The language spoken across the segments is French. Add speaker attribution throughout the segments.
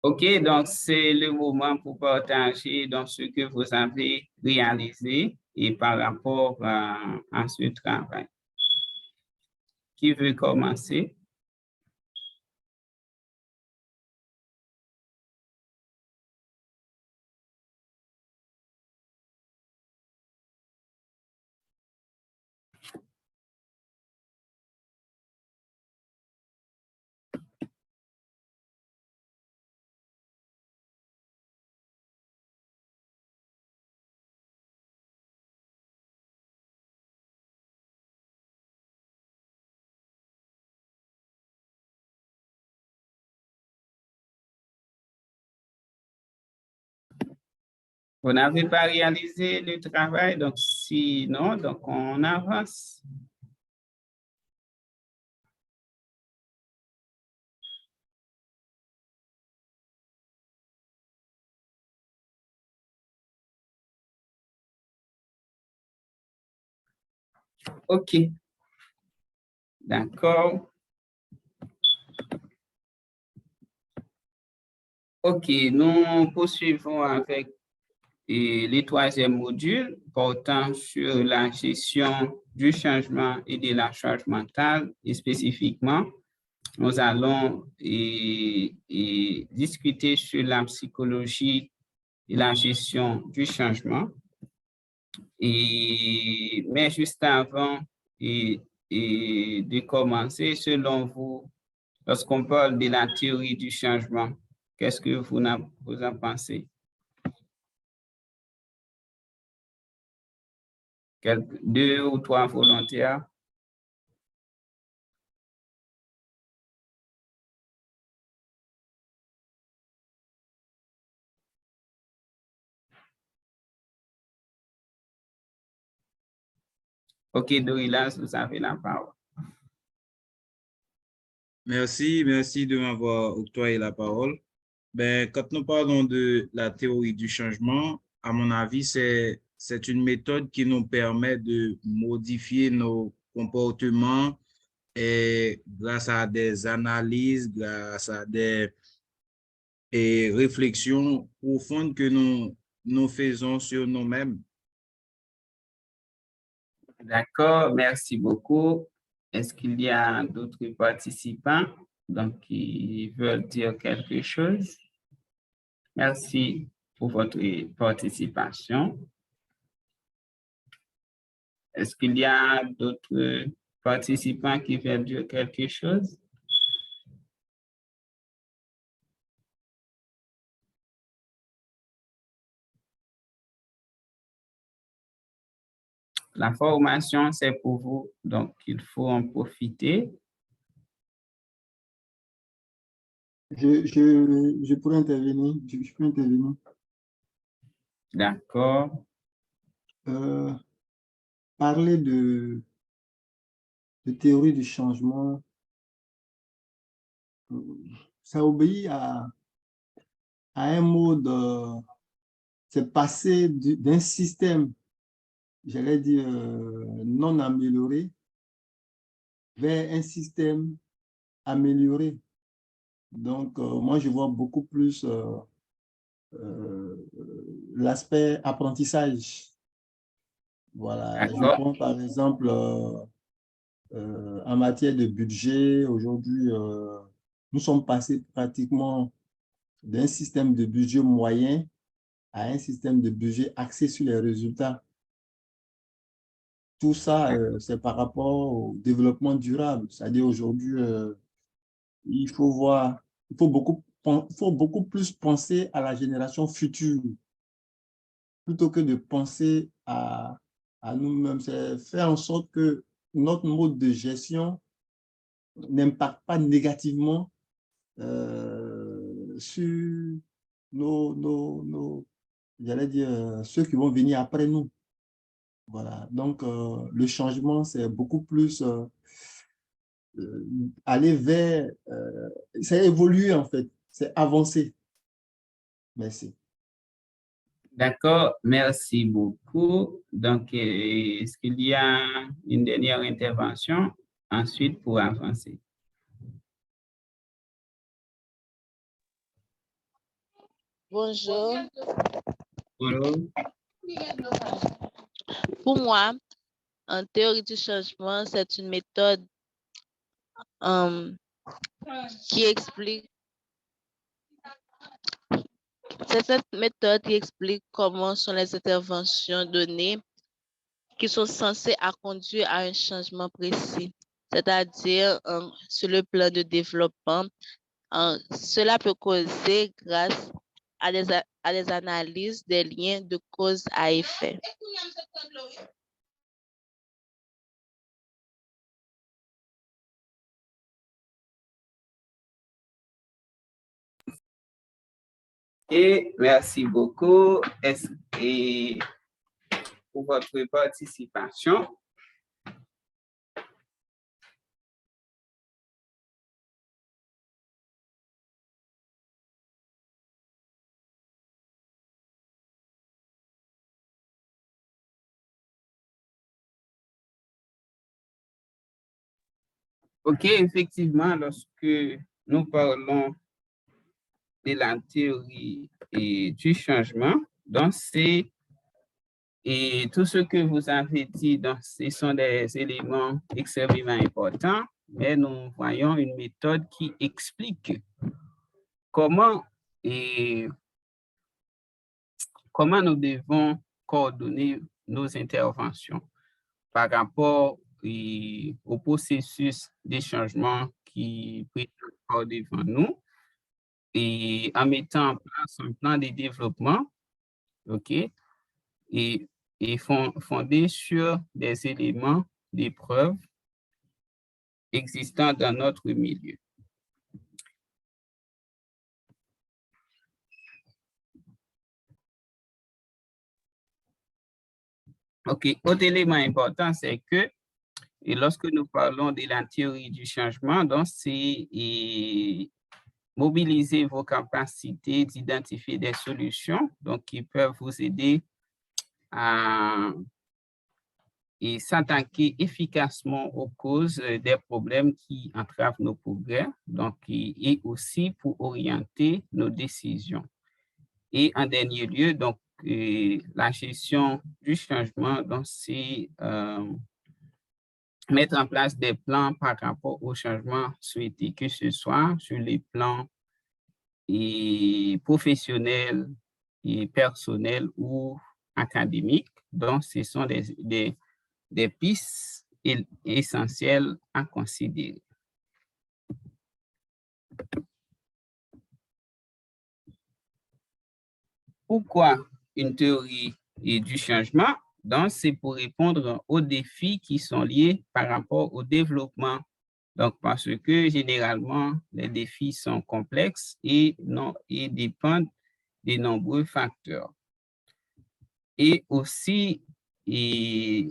Speaker 1: OK, donc c'est le moment pour partager donc, ce que vous avez réalisé et par rapport à ce travail. Qui veut commencer? Vous n'avez pas réalisé le travail, donc sinon, donc on avance. OK, d'accord. OK, nous poursuivons avec le troisième module portant sur la gestion du changement et de la charge mentale et spécifiquement, nous allons discuter sur la psychologie et la gestion du changement. Mais juste avant de commencer, selon vous, lorsqu'on parle de la théorie du changement, qu'est-ce que vous en pensez? Deux ou trois volontaires? OK, Dorilas, vous avez la parole.
Speaker 2: Merci de m'avoir octroyé la parole. Ben, quand nous parlons de la théorie du changement, à mon avis, c'est une méthode qui nous permet de modifier nos comportements et grâce à des analyses, grâce à des réflexions profondes que nous faisons sur nous-mêmes.
Speaker 1: D'accord, merci beaucoup. Est-ce qu'il y a d'autres participants donc, qui veulent dire quelque chose? Merci pour votre participation. Est-ce qu'il y a d'autres participants qui veulent dire quelque chose? La formation, c'est pour vous, donc il faut en profiter.
Speaker 3: Je pourrais intervenir. Je peux intervenir.
Speaker 1: D'accord.
Speaker 3: Parler de théorie du changement, ça obéit à un mode, c'est passer d'un système, j'allais dire, non amélioré vers un système amélioré. Donc, moi, je vois beaucoup plus l'aspect apprentissage. Voilà, je prends par exemple en matière de budget, aujourd'hui, nous sommes passés pratiquement d'un système de budget moyen à un système de budget axé sur les résultats. Tout ça, c'est par rapport au développement durable. C'est-à-dire aujourd'hui, il faut voir, il faut beaucoup plus penser à la génération future plutôt que de penser à nous-mêmes. C'est faire en sorte que notre mode de gestion n'impacte pas négativement sur j'allais dire, ceux qui vont venir après nous. Voilà. Donc, le changement, c'est beaucoup plus aller vers, c'est évoluer en fait, c'est avancer. Merci.
Speaker 1: D'accord, merci beaucoup. Donc, est-ce qu'il y a une dernière intervention ensuite pour avancer?
Speaker 4: Bonjour.
Speaker 1: Bonjour.
Speaker 4: Pour moi, en théorie du changement, c'est une méthode qui explique, c'est cette méthode qui explique comment sont les interventions données qui sont censées conduire à un changement précis, c'est-à-dire sur le plan de développement. Cela peut causer grâce à des analyses des liens de cause à effet.
Speaker 1: Et merci beaucoup et pour votre participation. OK, effectivement, lorsque nous parlons de la théorie et du changement, donc c'est et tout ce que vous avez dit, donc, ce sont des éléments extrêmement importants, mais nous voyons une méthode qui explique comment nous devons coordonner nos interventions par rapport au processus de changement qui est encore devant nous et en mettant en place un plan de développement, OK, et fondé sur des éléments de preuve existants dans notre milieu. OK, autre élément important, c'est que et lorsque nous parlons de la théorie du changement, donc c'est mobiliser vos capacités d'identifier des solutions donc, qui peuvent vous aider à s'attaquer efficacement aux causes des problèmes qui entravent nos progrès, donc, et aussi pour orienter nos décisions. Et en dernier lieu, donc, la gestion du changement, donc c'est mettre en place des plans par rapport au changement souhaité, que ce soit sur les plans professionnels et personnels ou académiques. Donc, ce sont des pistes essentielles à considérer. Pourquoi une théorie du changement? Donc, c'est pour répondre aux défis qui sont liés par rapport au développement. Donc, parce que généralement, les défis sont complexes et dépendent de nombreux facteurs. Et aussi, le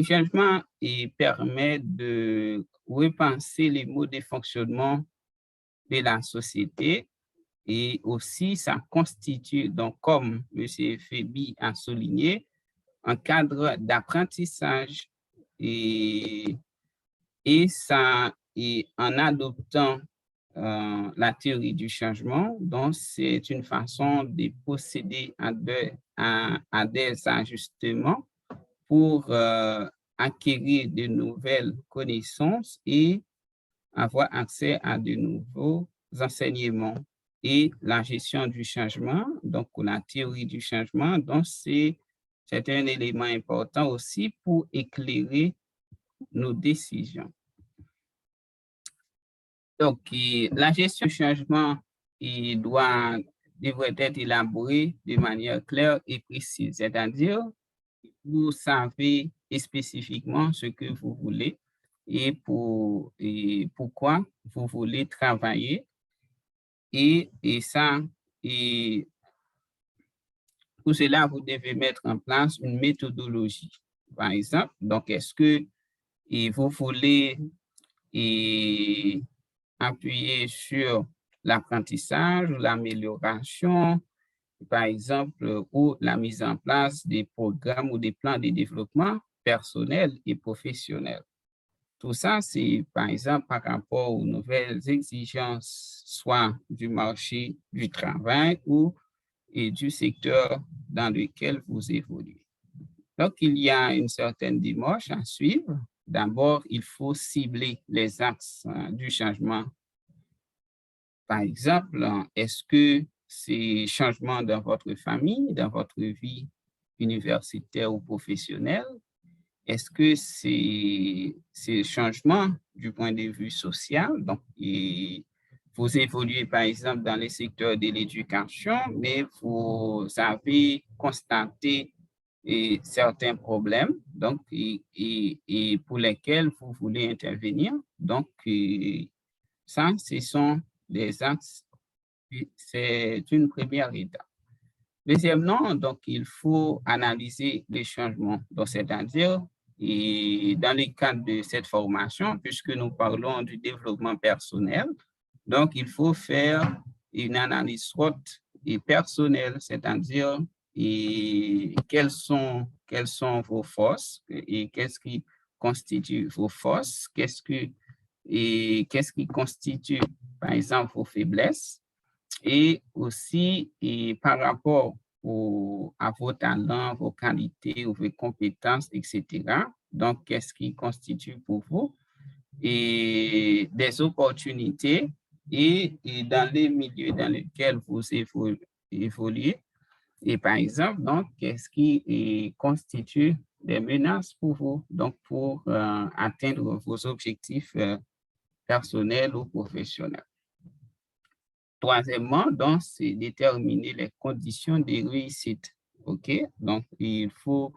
Speaker 1: changement permet de repenser les modes de fonctionnement de la société et aussi ça constitue, donc comme M. Fébi a souligné, un cadre d'apprentissage et en adoptant la théorie du changement, donc c'est une façon de procéder à des ajustements pour acquérir de nouvelles connaissances et avoir accès à de nouveaux enseignements. Et la gestion du changement, donc la théorie du changement, donc c'est un élément important aussi pour éclairer nos décisions. Donc, la gestion du changement devrait être élaborée de manière claire et précise, c'est-à-dire vous savez spécifiquement ce que vous voulez et pourquoi vous voulez travailler. Et pour cela, vous devez mettre en place une méthodologie. Par exemple, donc, est-ce que vous voulez appuyer sur l'apprentissage, l'amélioration, par exemple, ou la mise en place des programmes ou des plans de développement personnel et professionnel. Tout ça, c'est par exemple par rapport aux nouvelles exigences, soit du marché du travail ou et du secteur dans lequel vous évoluez. Donc, il y a une certaine démarche à suivre. D'abord, il faut cibler les axes du changement. Par exemple, est-ce que ces changements dans votre famille, dans votre vie universitaire ou professionnelle, est-ce que ces changements du point de vue social, donc vous évoluez par exemple dans les secteurs de l'éducation, mais vous avez constaté certains problèmes donc, et pour lesquels vous voulez intervenir. Donc, ça, ce sont des axes, c'est une première étape. Deuxièmement, donc, il faut analyser les changements. Donc, c'est-à-dire, et dans le cadre de cette formation, puisque nous parlons du développement personnel, donc, il faut faire une analyse SWOT et personnelle, c'est-à-dire quelles sont vos forces et qu'est-ce qui constitue vos forces, qu'est-ce qui constitue, par exemple, vos faiblesses, et aussi par rapport à vos talents, vos qualités, vos compétences, etc. Donc, qu'est-ce qui constitue pour vous et des opportunités et dans les milieux dans lesquels vous évoluez. Et par exemple, donc, qu'est-ce qui constitue des menaces pour vous, donc pour atteindre vos objectifs personnels ou professionnels. Troisièmement, donc, c'est déterminer les conditions de réussite. OK? Donc, il faut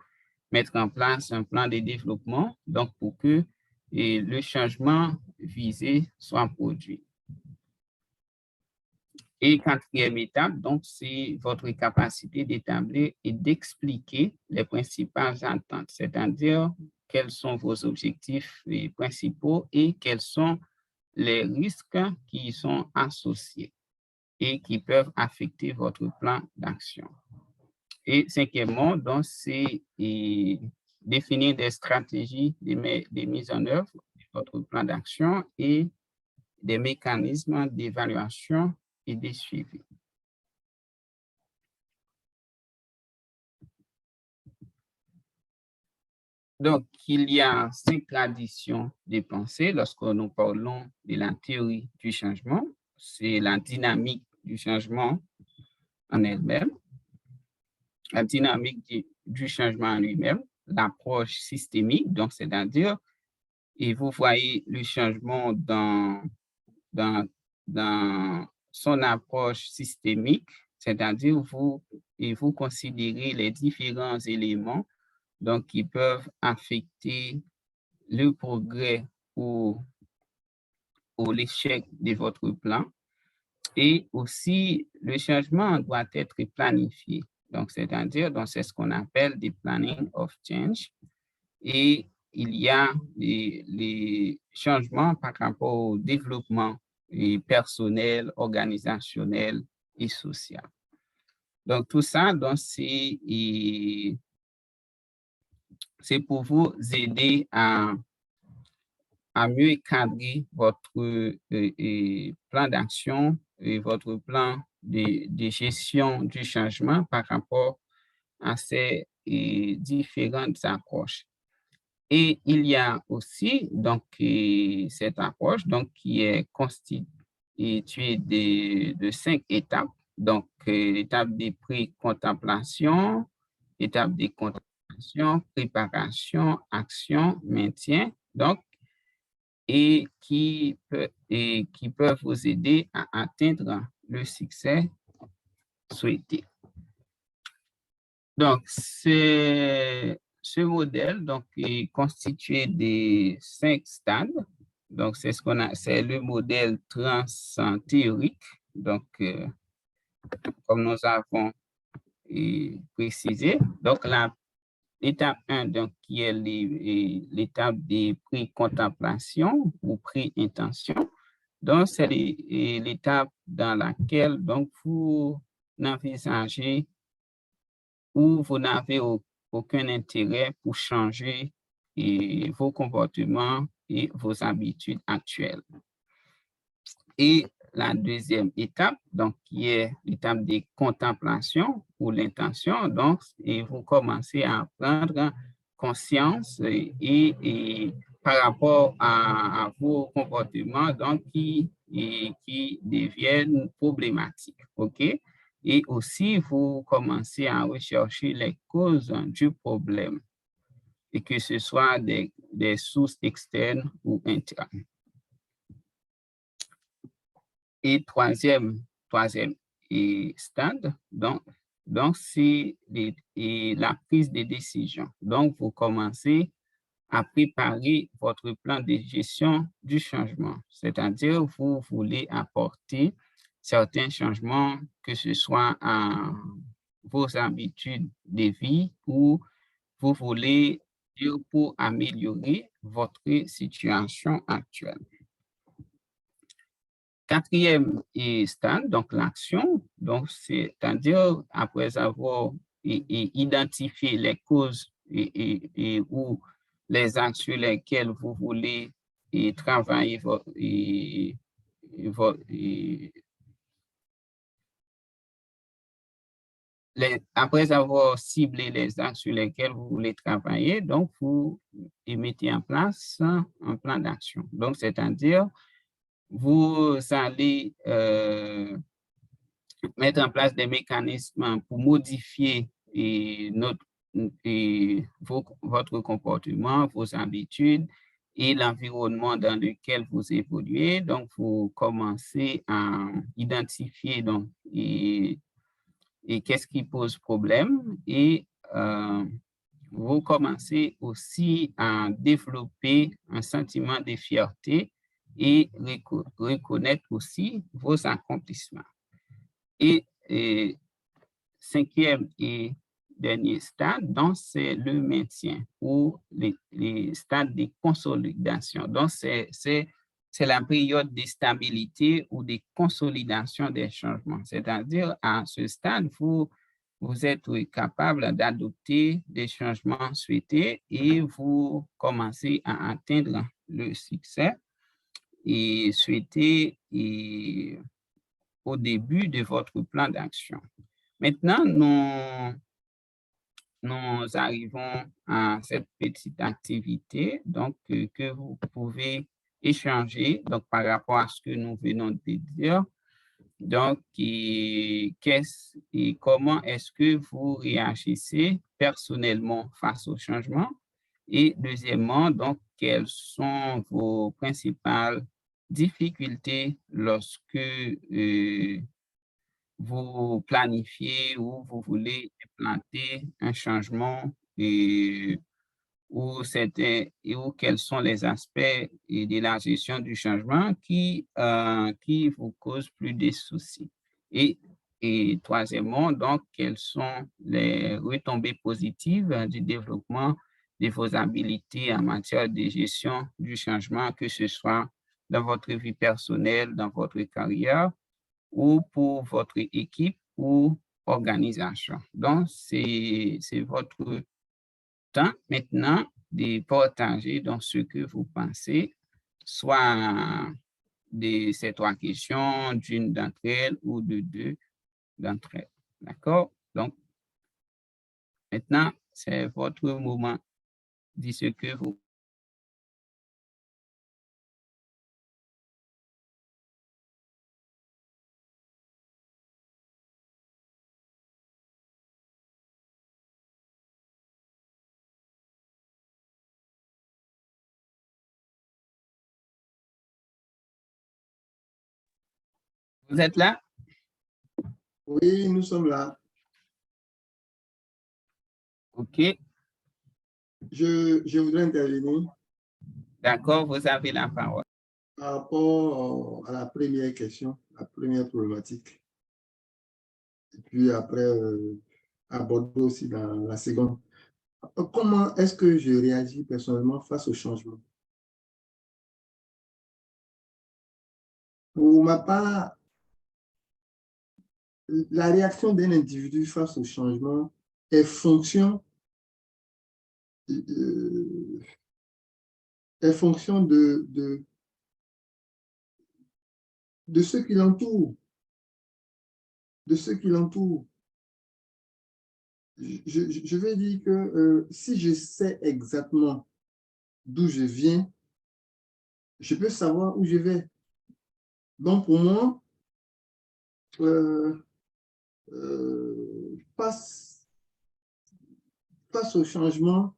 Speaker 1: mettre en place un plan de développement donc, pour que le changement visé soit produit. Et quatrième étape, donc, c'est votre capacité d'établir et d'expliquer les principales attentes, c'est-à-dire quels sont vos objectifs principaux et quels sont les risques qui y sont associés et qui peuvent affecter votre plan d'action. Et cinquièmement, donc, c'est définir des stratégies de mise en œuvre de votre plan d'action et des mécanismes d'évaluation et de suivi. Donc, il y a 5 traditions de pensée lorsque nous parlons de la théorie du changement. C'est la dynamique du changement en elle-même, la dynamique du changement en lui-même, l'approche systémique, donc c'est-à-dire, et vous voyez le changement dans son approche systémique, c'est-à-dire vous considérez les différents éléments donc, qui peuvent affecter le progrès ou l'échec de votre plan. Et aussi, le changement doit être planifié. Donc, c'est-à-dire, c'est ce qu'on appelle des planning of change. Et il y a les changements par rapport au développement personnel, organisationnel et social. Donc, tout ça, c'est pour vous aider à mieux cadrer votre plan d'action et votre plan de gestion du changement par rapport à ces différentes approches. Et il y a aussi donc cette approche donc, qui est constituée de 5 étapes. Donc, l'étape de pré-contemplation, étape de contemplation, préparation, action, maintien. Donc, et qui peuvent vous aider à atteindre le succès souhaité. Donc, ce modèle donc, est constitué de 5 stades. Donc, c'est le modèle trans-théorique. Donc, comme nous avons précisé, donc l'étape 1, donc, qui est l'étape de pré-contemplation ou pré-intention. Donc, c'est l'étape dans laquelle donc, vous n'envisagez ou vous n'avez aucun intérêt pour changer vos comportements et vos habitudes actuelles. Et la deuxième étape, donc, qui est l'étape de contemplation ou l'intention, donc, et vous commencez à prendre conscience et par rapport à vos comportements donc, qui deviennent problématiques. OK? Et aussi, vous commencez à rechercher les causes du problème, et que ce soit des sources externes ou internes. Et troisième stade, donc c'est la prise de décision. Donc, vous commencez à préparer votre plan de gestion du changement, c'est-à-dire vous voulez apporter certains changements, que ce soit à vos habitudes de vie ou vous voulez pour améliorer votre situation actuelle. Quatrième stade, donc l'action, donc c'est-à-dire après avoir identifié les causes ou les axes sur lesquels vous voulez travailler après avoir ciblé les axes sur lesquels vous voulez travailler, donc vous mettez en place un plan d'action. Donc, c'est-à-dire, vous allez mettre en place des mécanismes pour modifier votre comportement, vos habitudes et l'environnement dans lequel vous évoluez. Donc, vous commencez à identifier donc, et qu'est-ce qui pose problème et vous commencez aussi à développer un sentiment de fierté et reconnaître aussi vos accomplissements. Et cinquième et dernier stade, donc c'est le maintien ou les stades de consolidation. Donc, c'est la période de stabilité ou de consolidation des changements. C'est-à-dire, à ce stade, vous êtes capable d'adopter des changements souhaités et vous commencez à atteindre le succès et souhaité au début de votre plan d'action. Maintenant, nous arrivons à cette petite activité donc, que vous pouvez échanger donc, par rapport à ce que nous venons de dire. Donc, comment est-ce que vous réagissez personnellement face au changement? Et deuxièmement, donc, quelles sont vos principales difficultés lorsque vous planifiez ou vous voulez implanter un changement ou quels sont les aspects de la gestion du changement qui vous causent plus de soucis. Et troisièmement, donc, quelles sont les retombées positives du développement de vos habiletés en matière de gestion du changement, que ce soit dans votre vie personnelle, dans votre carrière, ou pour votre équipe ou organisation. Donc, c'est votre temps maintenant de partager dans ce que vous pensez, soit de ces trois questions, d'une d'entre elles ou de deux d'entre elles. D'accord? Donc, maintenant, c'est votre moment. Dis ce que vous. Vous êtes là?
Speaker 3: Oui, nous sommes là.
Speaker 1: OK.
Speaker 3: Je voudrais intervenir.
Speaker 1: D'accord, vous avez la parole.
Speaker 3: Par rapport à la première question, la première problématique. Et puis après, aborder aussi dans la seconde. Comment est-ce que je réagis personnellement face au changement? Pour ma part, la réaction d'un individu face au changement est fonction est fonction de ceux qui l'entourent, de ceux qui l'entourent. Je vais dire que si je sais exactement d'où je viens, je peux savoir où je vais. Donc, pour moi, face au changement,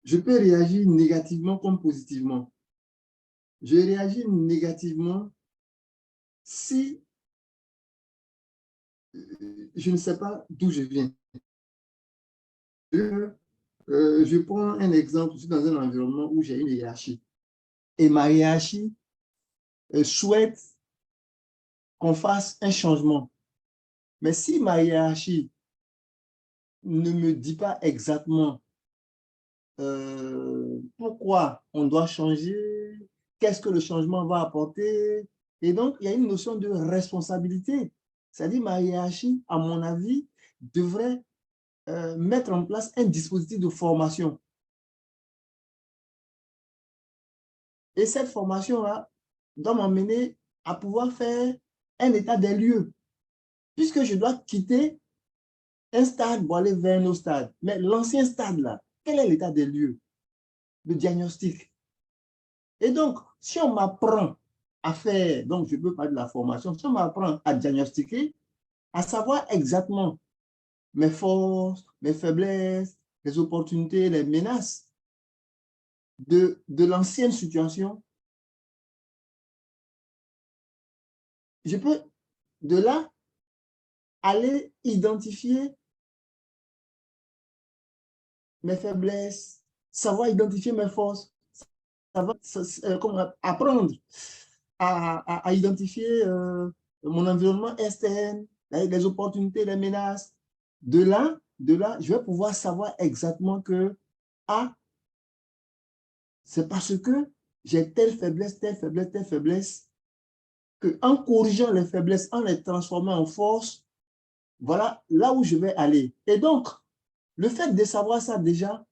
Speaker 3: je peux réagir négativement comme positivement. Je réagis négativement si je ne sais pas d'où je viens. Je prends un exemple, je suis dans un environnement où j'ai une hiérarchie. Et ma hiérarchie souhaite qu'on fasse un changement. Mais si ma hiérarchie ne me dit pas exactement pourquoi on doit changer, qu'est-ce que le changement va apporter, et donc il y a une notion de responsabilité. C'est-à-dire ma hiérarchie, à mon avis, devrait mettre en place un dispositif de formation. Et cette formation-là doit m'emmener à pouvoir faire un état des lieux, puisque je dois quitter un stade pour aller vers un autre stade. Mais l'ancien stade-là, quel est l'état des lieux? Le diagnostic. Et donc, si on m'apprend à faire, donc je peux parler de la formation, si on m'apprend à diagnostiquer, à savoir exactement mes forces, mes faiblesses, les opportunités, les menaces de l'ancienne situation, je peux de là aller identifier mes faiblesses, savoir identifier mes forces, savoir, apprendre à identifier mon environnement externe, les opportunités, les menaces. De là, je vais pouvoir savoir exactement que, ah, c'est parce que j'ai telle faiblesse, telle faiblesse, telle faiblesse, qu'en corrigeant les faiblesses, en les transformant en force, voilà là où je vais aller. Et donc, le fait de savoir ça déjà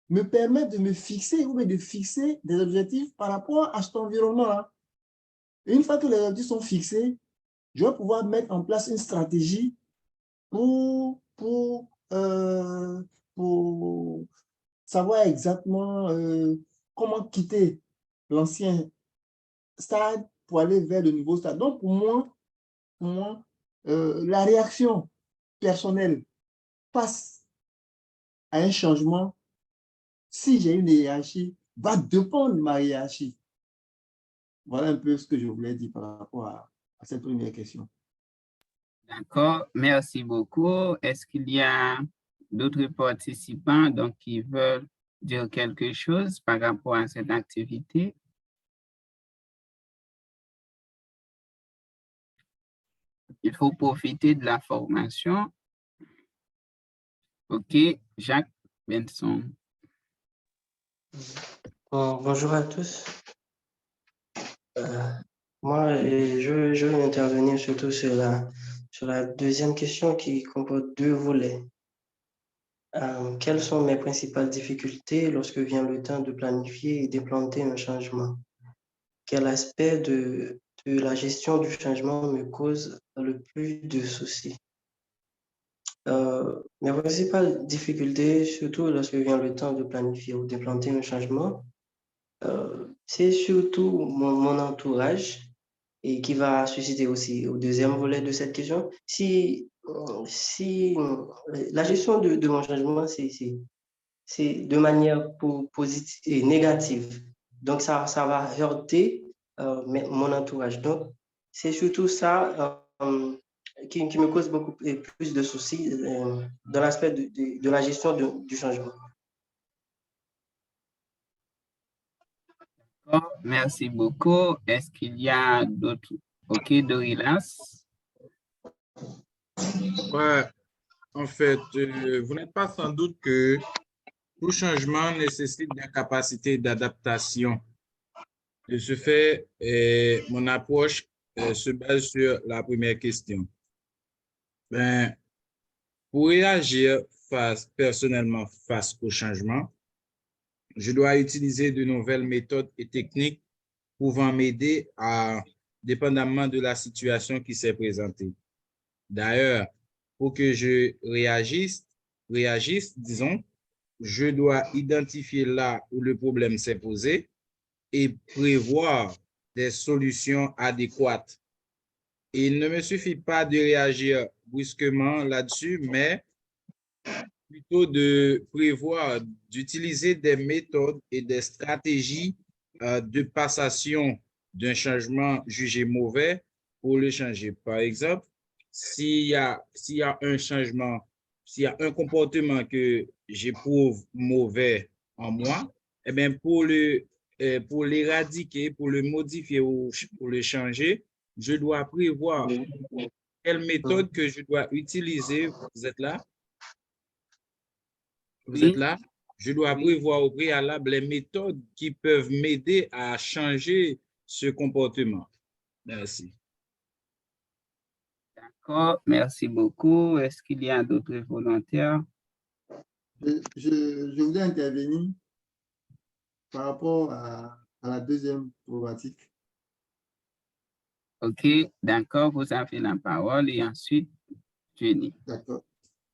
Speaker 3: me permet de me fixer ou de fixer des objectifs par rapport à cet environnement-là. Et une fois que les objectifs sont fixés, je vais pouvoir mettre en place une stratégie pour savoir exactement comment quitter l'ancien stade pour aller vers le nouveau stade. Donc, pour moi, la réaction personnelle face à un changement, si j'ai une hiérarchie, va dépendre de ma hiérarchie. Voilà un peu ce que je voulais dire par rapport à cette première question.
Speaker 1: D'accord, merci beaucoup. Est-ce qu'il y a d'autres participants donc, qui veulent dire quelque chose par rapport à cette activité? Il faut profiter de la formation. OK, Jacques Benson.
Speaker 5: Bonjour à tous. Moi, je vais intervenir surtout sur la deuxième question qui comporte deux volets. Quelles sont mes principales difficultés lorsque vient le temps de planifier et d'implanter un changement? Quel aspect de la gestion du changement me cause le plus de soucis? Mes principales difficultés, surtout lorsque vient le temps de planifier ou d'implanter un changement, c'est surtout mon entourage et qui va susciter aussi au deuxième volet de cette question. Si la gestion de mon changement, c'est de manière positive et négative. Donc, ça va heurter mon entourage. Donc, c'est surtout ça qui me cause beaucoup plus de soucis dans l'aspect de la gestion du changement.
Speaker 1: Oh, merci beaucoup. Est-ce qu'il y a d'autres? OK, Dorilas.
Speaker 2: Ouais, en fait, vous n'êtes pas sans doute que tout changement nécessite des capacités d'adaptation. De ce fait, mon approche se base sur la première question. Ben, pour réagir personnellement face au changement, Je dois utiliser de nouvelles méthodes et techniques pouvant m'aider dépendamment de la situation qui s'est présentée. D'ailleurs, pour que je réagisse, disons, je dois identifier là où le problème s'est posé et prévoir des solutions adéquates. Il ne me suffit pas de réagir brusquement là-dessus, mais plutôt de prévoir, d'utiliser des méthodes et des stratégies de passation d'un changement jugé mauvais pour le changer. Par exemple, s'il y a un changement, s'il y a un comportement que j'éprouve mauvais en moi, eh bien, pour l'éradiquer, pour le modifier ou pour le changer, je dois prévoir quelle méthode que je dois utiliser. Vous êtes là? Vous êtes
Speaker 1: Oui,
Speaker 2: là? Je dois
Speaker 1: oui,
Speaker 2: prévoir au préalable les méthodes qui peuvent m'aider à changer ce comportement. Merci.
Speaker 1: d'accord. Merci beaucoup. Est-ce qu'il y a d'autres volontaires?
Speaker 3: Je voudrais intervenir par rapport à la deuxième problématique.
Speaker 1: OK, d'accord. Vous avez la parole et ensuite, Jenny.
Speaker 3: D'accord.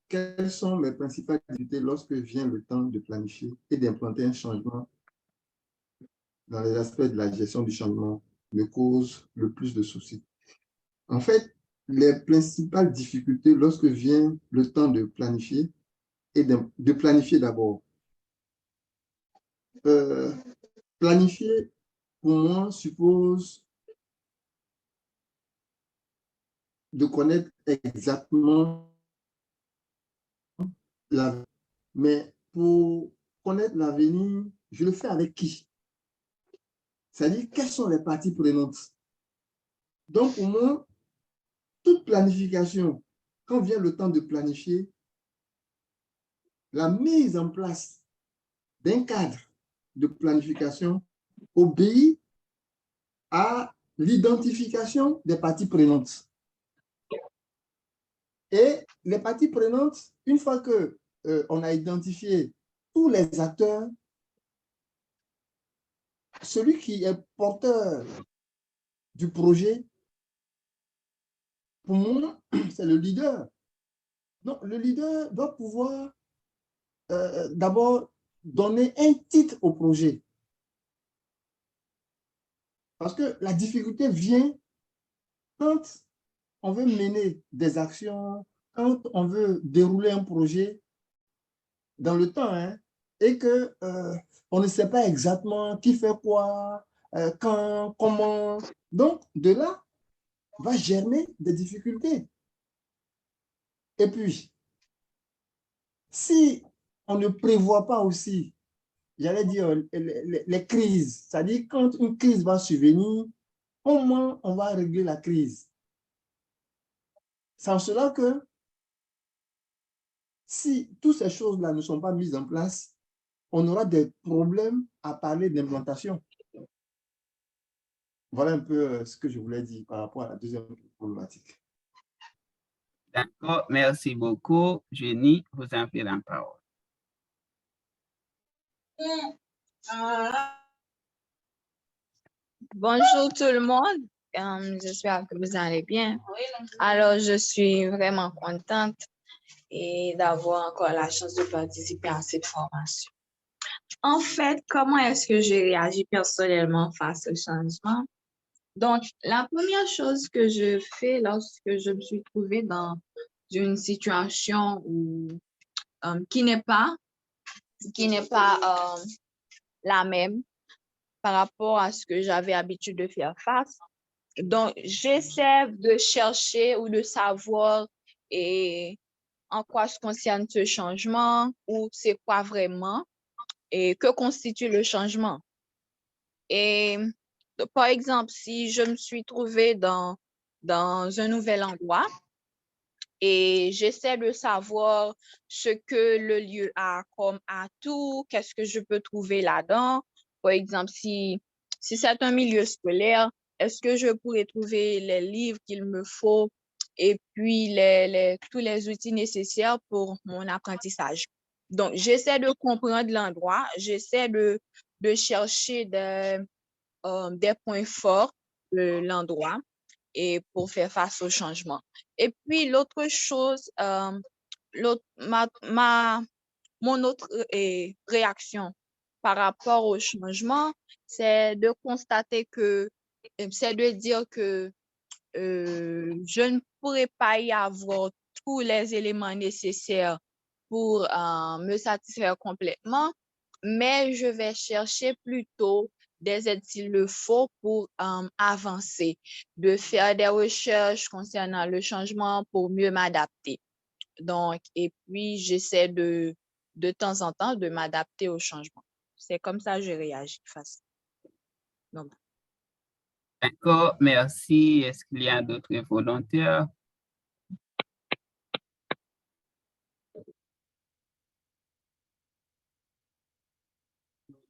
Speaker 3: Quelles sont mes principales difficultés lorsque vient le temps de planifier et d'implanter un changement dans les aspects de la gestion du changement me cause le plus de soucis? En fait, les principales difficultés lorsque vient le temps de planifier et de planifier d'abord. Planifier, pour moi, suppose de connaître exactement l'avenir. Mais pour connaître l'avenir, je le fais avec qui? C'est-à-dire, quelles sont les parties prenantes? Donc, pour moi, toute planification, quand vient le temps de planifier, la mise en place d'un cadre de planification obéit à l'identification des parties prenantes. Et les parties prenantes, une fois que on a identifié tous les acteurs, celui qui est porteur du projet, pour moi, c'est le leader. Donc, le leader doit pouvoir d'abord donner un titre au projet. Parce que la difficulté vient quand on veut mener des actions, quand on veut dérouler un projet dans le temps, hein, et que on ne sait pas exactement qui fait quoi, quand, comment. Donc, de là va germer des difficultés. Et puis, si on ne prévoit pas aussi, j'allais dire, les crises, c'est-à-dire quand une crise va survenir, comment on va régler la crise? C'est en cela que si toutes ces choses-là ne sont pas mises en place, on aura des problèmes à parler d'implantation. Voilà un peu ce que je voulais dire par rapport à la deuxième problématique.
Speaker 1: D'accord. Merci beaucoup. Jenny, vous avez la parole.
Speaker 6: Bonjour tout le monde. J'espère que vous allez bien. Alors, je suis vraiment contente et d'avoir encore la chance de participer à cette formation. En fait, comment est-ce que j'ai réagi personnellement face au changement? Donc, la première chose que je fais lorsque je me suis trouvée dans une situation qui n'est pas la même par rapport à ce que j'avais l'habitude de faire face. Donc, j'essaie de chercher ou de savoir en quoi se concerne ce changement ou c'est quoi vraiment et que constitue le changement. Et par exemple, si je me suis trouvée dans un nouvel endroit et j'essaie de savoir ce que le lieu a comme atout, qu'est-ce que je peux trouver là-dedans. Par exemple, si c'est un milieu scolaire, est-ce que je pourrais trouver les livres qu'il me faut et puis tous les outils nécessaires pour mon apprentissage. Donc, j'essaie de comprendre l'endroit, j'essaie de chercher des points forts de l'endroit et pour faire face au changement. Et puis, l'autre chose, mon autre réaction par rapport au changement, c'est de constater que, c'est de dire que je ne pourrais pas y avoir tous les éléments nécessaires pour me satisfaire complètement, mais je vais chercher plutôt des aides s'il le faut pour avancer, de faire des recherches concernant le changement pour mieux m'adapter. Donc, et puis, j'essaie de temps en temps de m'adapter au changement. C'est comme ça que je réagis face. Donc,
Speaker 1: D'accord, merci. Est-ce qu'il y a d'autres volontaires?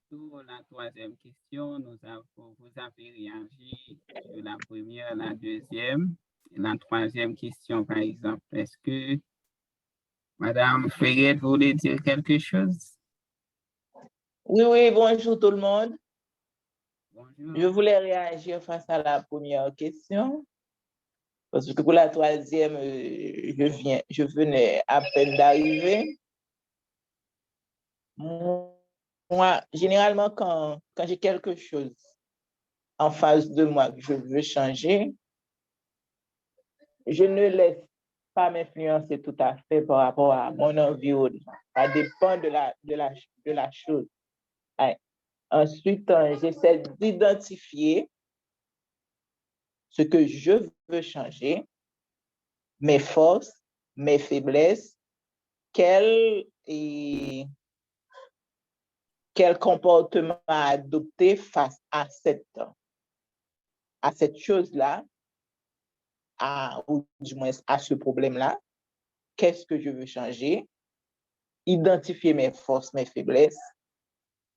Speaker 1: Pour la troisième question, vous avez réagi sur la première, la deuxième. La troisième question, par exemple, est-ce que Madame Ferret voulait dire quelque chose?
Speaker 7: Oui, bonjour tout le monde.
Speaker 1: Bonjour.
Speaker 7: Je voulais réagir face à la première question. Parce que pour la troisième, je venais à peine d'arriver. Moi, généralement, quand j'ai quelque chose en face de moi que je veux changer, je ne laisse pas m'influencer tout à fait par rapport à mon environnement. Ça dépend de la chose. Ensuite, j'essaie d'identifier ce que je veux changer, mes forces, mes faiblesses, quel comportement adopter face à cette chose-là, ou du moins à ce problème-là. Qu'est-ce que je veux changer? Identifier mes forces, mes faiblesses.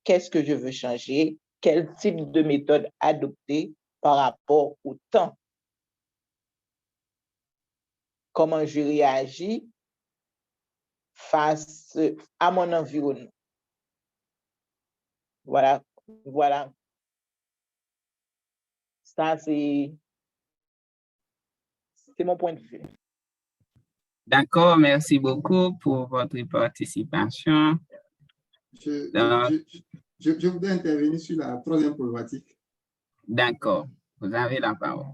Speaker 7: Qu'est-ce que je veux changer? Quel type de méthode adopter par rapport au temps? Comment je réagis face à mon environnement? Voilà. Ça, c'est mon point de vue.
Speaker 1: D'accord, merci beaucoup pour votre participation.
Speaker 3: Je voudrais intervenir sur la troisième problématique.
Speaker 1: D'accord, vous avez la parole.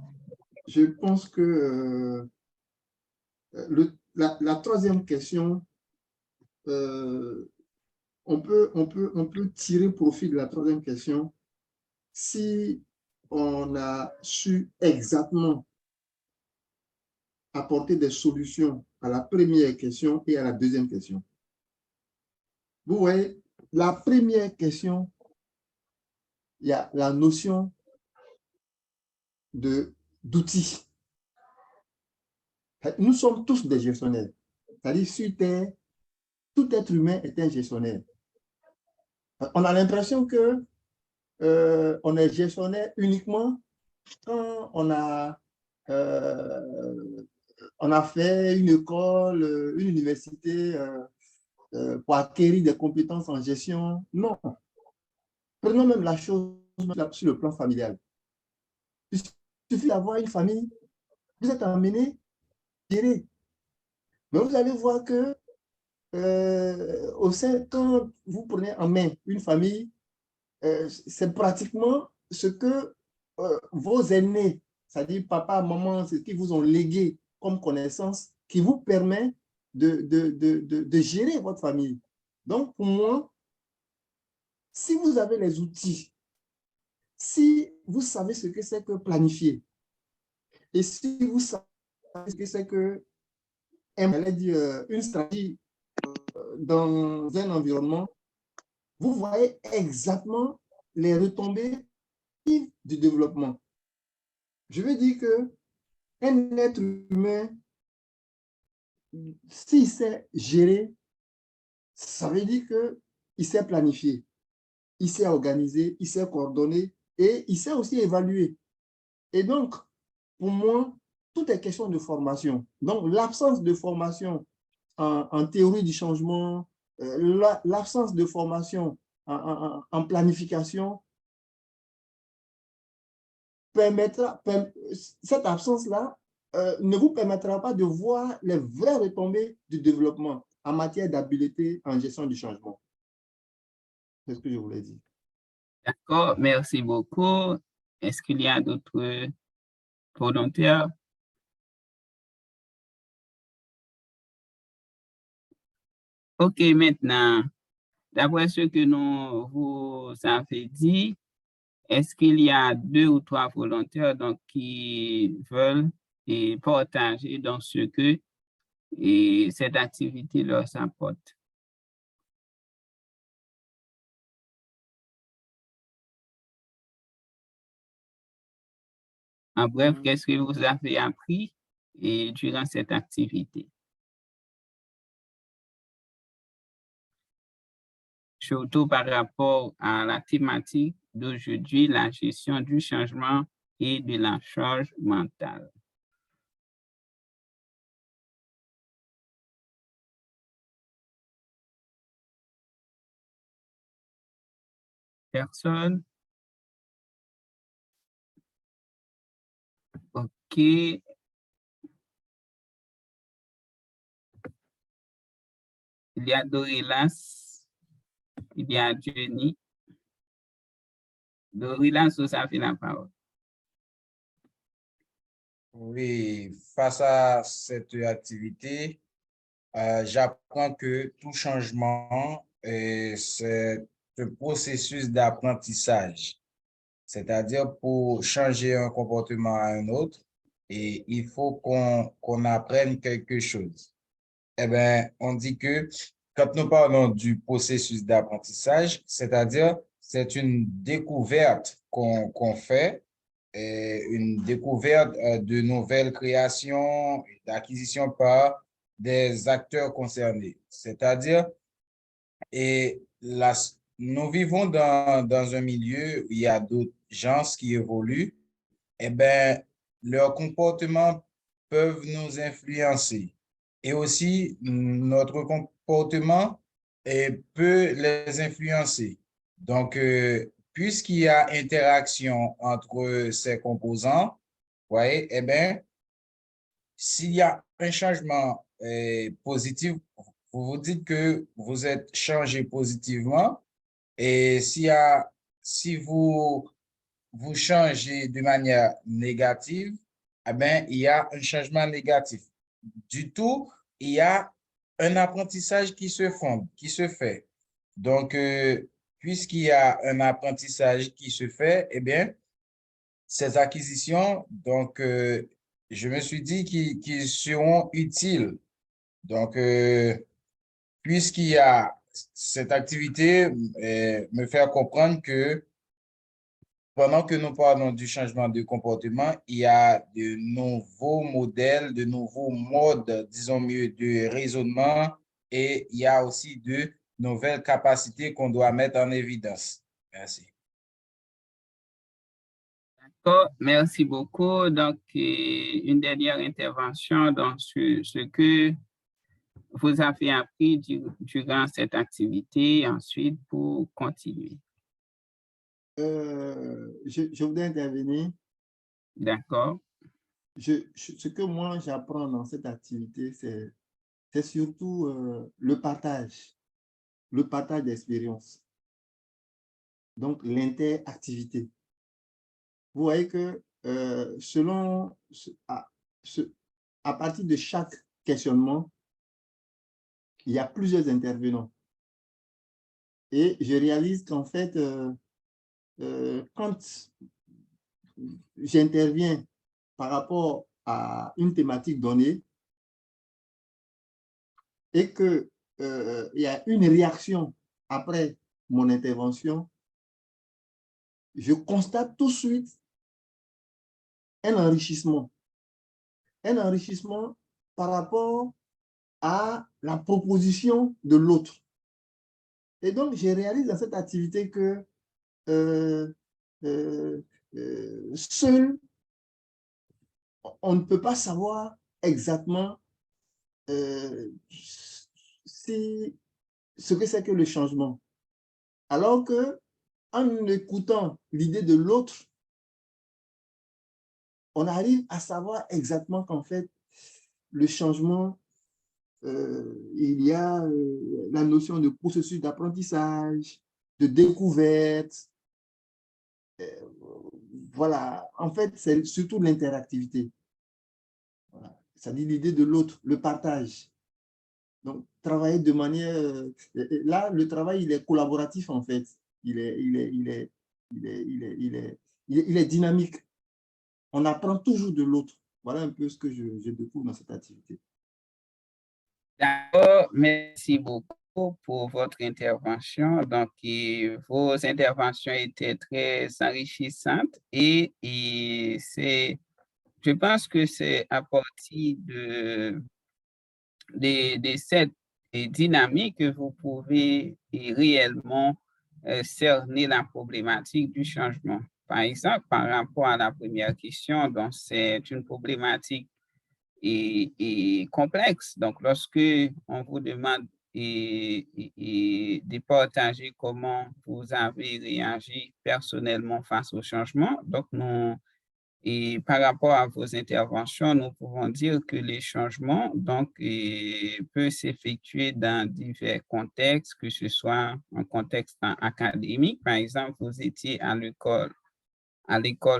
Speaker 3: Je pense que la troisième question, on peut tirer profit de la troisième question si on a su exactement apporter des solutions à la première question et à la deuxième question. Vous voyez, la première question, il y a la notion d'outils. Nous sommes tous des gestionnaires. C'est-à-dire, sur Terre, tout être humain est un gestionnaire. On a l'impression que on est gestionnaire uniquement quand on a fait une école, une université pour acquérir des compétences en gestion. Non. Prenons même la chose sur le plan familial. Il suffit d'avoir une famille, vous êtes amené à gérer. Mais vous allez voir que au sein, quand vous prenez en main une famille, c'est pratiquement ce que vos aînés, c'est-à-dire papa, maman, ce qu'ils vous ont légué comme connaissance, qui vous permet de gérer votre famille. Donc, pour moi, si vous avez les outils, si vous savez ce que c'est que planifier, et si vous savez ce que c'est que une stratégie dans un environnement, vous voyez exactement les retombées du développement. Je veux dire qu'un être humain, s'il sait gérer, ça veut dire qu'il sait planifier, il sait organiser, il sait coordonner et il sait aussi évaluer. Et donc, pour moi, tout est question de formation. Donc, l'absence de formation en théorie du changement, l'absence de formation en planification cette absence-là ne vous permettra pas de voir les vraies retombées du développement en matière d'habileté en gestion du changement. C'est ce que je voulais dire.
Speaker 1: D'accord, merci beaucoup. Est-ce qu'il y a d'autres volontaires? OK, maintenant, d'après ce que vous avez dit, est-ce qu'il y a 2 ou 3 volontaires donc, qui veulent partager dans ce que cette activité leur apporte? En bref, qu'est-ce que vous avez appris durant cette activité? Surtout par rapport à la thématique d'aujourd'hui, la gestion du changement et de la charge mentale. Personne? OK. Il y a Dorilas, il y a Jenny. Dorilas, vous avez la parole.
Speaker 2: Oui, face à cette activité, j'apprends que tout changement, c'est un processus d'apprentissage. C'est-à-dire pour changer un comportement à un autre, et il faut qu'on apprenne quelque chose. Eh bien, on dit que quand nous parlons du processus d'apprentissage, c'est-à-dire c'est une découverte qu'on fait, une découverte de nouvelles créations, d'acquisition par des acteurs concernés. C'est-à-dire, et là, nous vivons dans un milieu où il y a d'autres gens qui évoluent, eh bien, leurs comportements peuvent nous influencer. Et aussi, notre comportement peut les influencer. Donc, puisqu'il y a interaction entre ces composants, voyez, eh bien, s'il y a un changement positif, vous vous dites que vous êtes changé positivement. Et si vous changez de manière négative, eh bien, il y a un changement négatif. Du tout, il y a un apprentissage qui se fonde, qui se fait. Donc, puisqu'il y a un apprentissage qui se fait, eh bien, ces acquisitions, donc, je me suis dit qu'ils seront utiles. Donc, puisqu'il y a cette activité, me faire comprendre que pendant que nous parlons du changement de comportement, il y a de nouveaux modèles, de nouveaux modes, disons mieux, de raisonnement et il y a aussi de nouvelles capacités qu'on doit mettre en évidence. Merci.
Speaker 1: D'accord, merci beaucoup. Donc, une dernière intervention dans ce que vous avez appris durant cette activité, ensuite pour continuer.
Speaker 3: Je voudrais intervenir.
Speaker 1: D'accord.
Speaker 3: Ce que moi j'apprends dans cette activité, c'est surtout le partage d'expériences. Donc, l'interactivité. Vous voyez que à partir de chaque questionnement, il y a plusieurs intervenants. Et je réalise qu'en fait, quand j'interviens par rapport à une thématique donnée et qu'il y a une réaction après mon intervention, je constate tout de suite un enrichissement par rapport à la proposition de l'autre. Et donc, je réalise dans cette activité que seul, on ne peut pas savoir exactement si ce que c'est que le changement. Alors que, en écoutant l'idée de l'autre, on arrive à savoir exactement qu'en fait, le changement, il y a la notion de processus d'apprentissage, de découverte. Voilà, en fait, c'est surtout l'interactivité. Voilà. C'est-à-dire l'idée de l'autre, le partage. Donc, travailler de manière... là, le travail, il est collaboratif, en fait. Il est dynamique. On apprend toujours de l'autre. Voilà un peu ce que je découvre dans cette activité.
Speaker 1: D'accord, merci beaucoup pour votre intervention. Donc, vos interventions étaient très enrichissantes et je pense que c'est à partir de cette dynamique que vous pouvez réellement cerner la problématique du changement. Par exemple, par rapport à la première question, donc c'est une problématique complexe. Donc, lorsque on vous demande de partager comment vous avez réagi personnellement face au changement, donc et par rapport à vos interventions, nous pouvons dire que les changements donc, peuvent s'effectuer dans divers contextes, que ce soit un contexte académique. Par exemple, vous étiez à l'école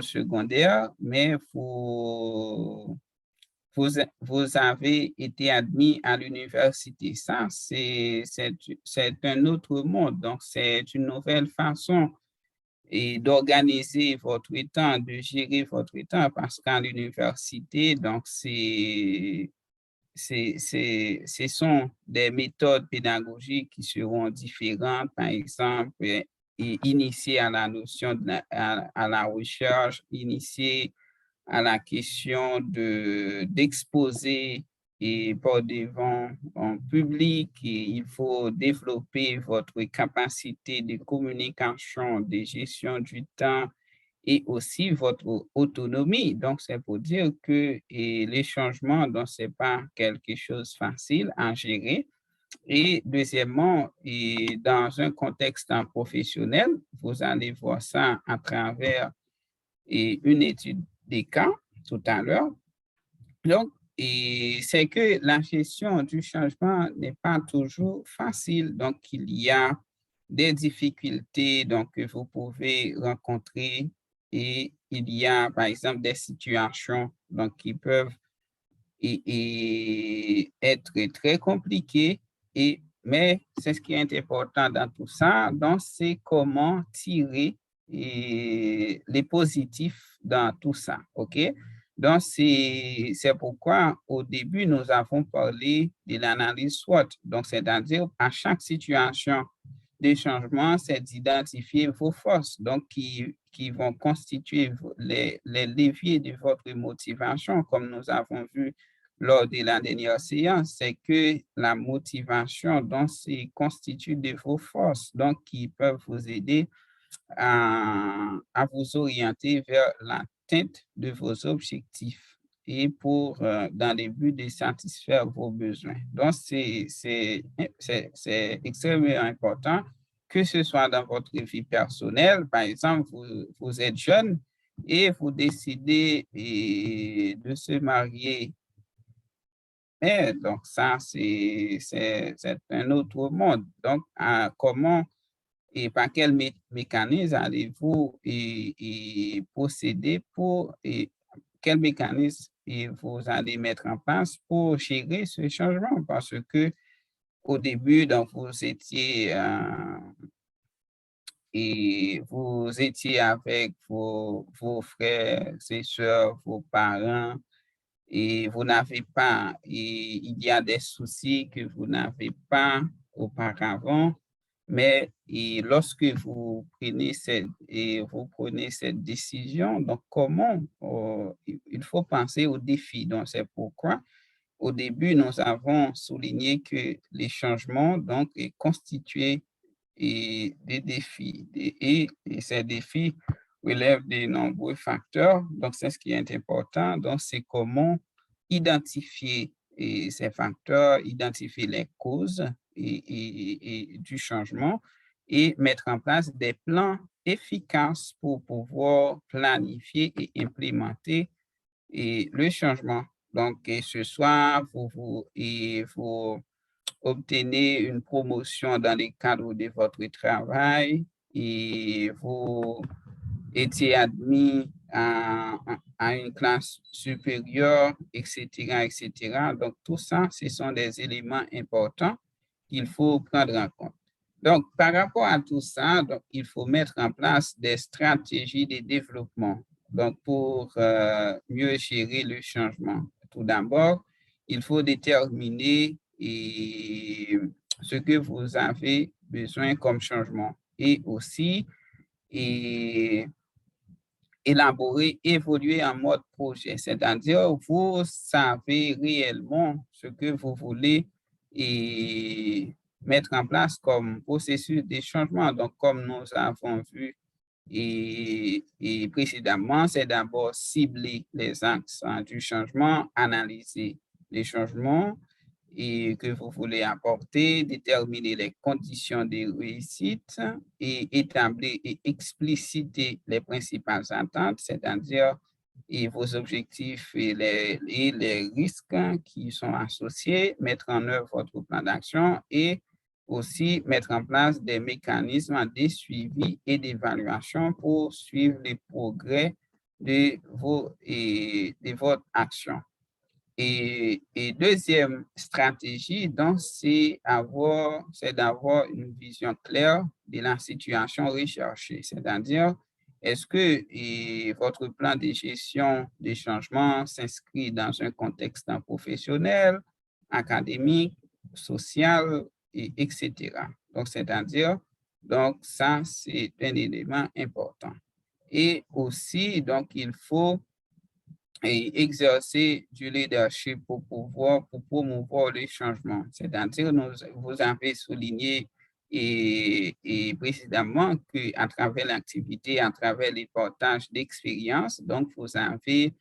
Speaker 1: secondaire, mais vous avez été admis à l'université. Ça, c'est un autre monde. Donc, c'est une nouvelle façon et d'organiser votre temps, de gérer votre temps, parce qu'à l'université, donc, ce sont des méthodes pédagogiques qui seront différentes, par exemple, et initiées à la notion à la recherche, initiées à la question d'exposer et par devant en public, et il faut développer votre capacité de communication, de gestion du temps et aussi votre autonomie. Donc, c'est pour dire que les changements, donc, ce n'est pas quelque chose de facile à gérer. Et deuxièmement, et dans un contexte professionnel, vous allez voir ça à travers une étude des cas tout à l'heure. Donc, c'est que la gestion du changement n'est pas toujours facile. Donc, il y a des difficultés donc, que vous pouvez rencontrer et il y a, par exemple, des situations donc, qui peuvent être très compliquées. Mais c'est ce qui est important dans tout ça. Donc, c'est comment tirer les positifs dans tout ça. OK? Donc, c'est pourquoi au début, nous avons parlé de l'analyse SWOT. Donc, c'est-à-dire à chaque situation de changement, c'est d'identifier vos forces, donc qui vont constituer les leviers de votre motivation, comme nous avons vu lors de la dernière séance, c'est que la motivation, donc, c'est constitue de vos forces, donc, qui peuvent vous aider à vous orienter vers l'atteinte de vos objectifs et dans le but de satisfaire vos besoins. Donc, c'est extrêmement important que ce soit dans votre vie personnelle. Par exemple, vous êtes jeune et vous décidez de se marier. Et donc, ça, c'est un autre monde. Donc, comment et par quel mécanisme allez-vous procéder quel mécanisme vous allez mettre en place pour gérer ce changement? Parce que au début, donc, vous étiez avec vos frères et sœurs, vos parents, et vous n'avez pas, il y a des soucis que vous n'avez pas auparavant, mais lorsque vous prenez cette décision, donc comment il faut penser aux défis. Donc, c'est pourquoi au début, nous avons souligné que les changements donc, est constitué des défis et ces défis relèvent de nombreux facteurs. Donc, c'est ce qui est important. Donc, c'est comment identifier ces facteurs, identifier les causes du changement et mettre en place des plans efficaces pour pouvoir planifier et implémenter le changement. Donc, que ce soit vous obtenez une promotion dans le cadre de votre travail et vous étiez admis à une classe supérieure, etc., etc. Donc, tout ça, ce sont des éléments importants qu'il faut prendre en compte. Donc, par rapport à tout ça, donc, il faut mettre en place des stratégies de développement. Donc, pour mieux gérer le changement. Tout d'abord, il faut déterminer ce que vous avez besoin comme changement et aussi élaborer, évoluer en mode projet, c'est-à-dire vous savez réellement ce que vous voulez mettre en place comme processus de changement. Donc, comme nous avons vu précédemment, c'est d'abord cibler les axes du changement, analyser les changements que vous voulez apporter, déterminer les conditions de réussite et établir et expliciter les principales attentes, c'est-à-dire vos objectifs et les risques qui sont associés, mettre en œuvre votre plan d'action et aussi mettre en place des mécanismes de suivi et d'évaluation pour suivre les progrès de votre action. Et deuxième stratégie, donc, c'est d'avoir une vision claire de la situation recherchée. C'est-à-dire, est-ce que votre plan de gestion des changements s'inscrit dans un contexte professionnel, académique, social, etc. Donc, c'est-à-dire, donc, ça, c'est un élément important. Et aussi, donc, il faut exercer du leadership pour promouvoir les changements. C'est-à-dire, vous avez souligné précédemment qu'à travers l'activité, à travers les partages d'expériences, donc vous avez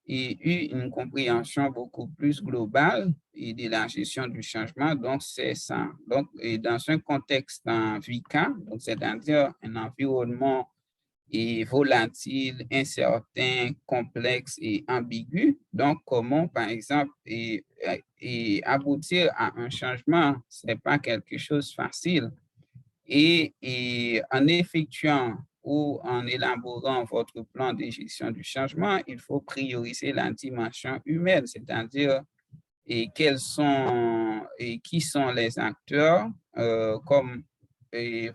Speaker 1: eu une compréhension beaucoup plus globale de la gestion du changement. Donc, c'est ça. Donc, dans un contexte en VICA, donc c'est-à-dire un environnement volatile, incertain, complexe et ambigu. Donc, comment, par exemple, aboutir à un changement, ce n'est pas quelque chose de facile. Et en effectuant ou en élaborant votre plan de gestion du changement, il faut prioriser la dimension humaine, c'est-à-dire qui sont les acteurs, comme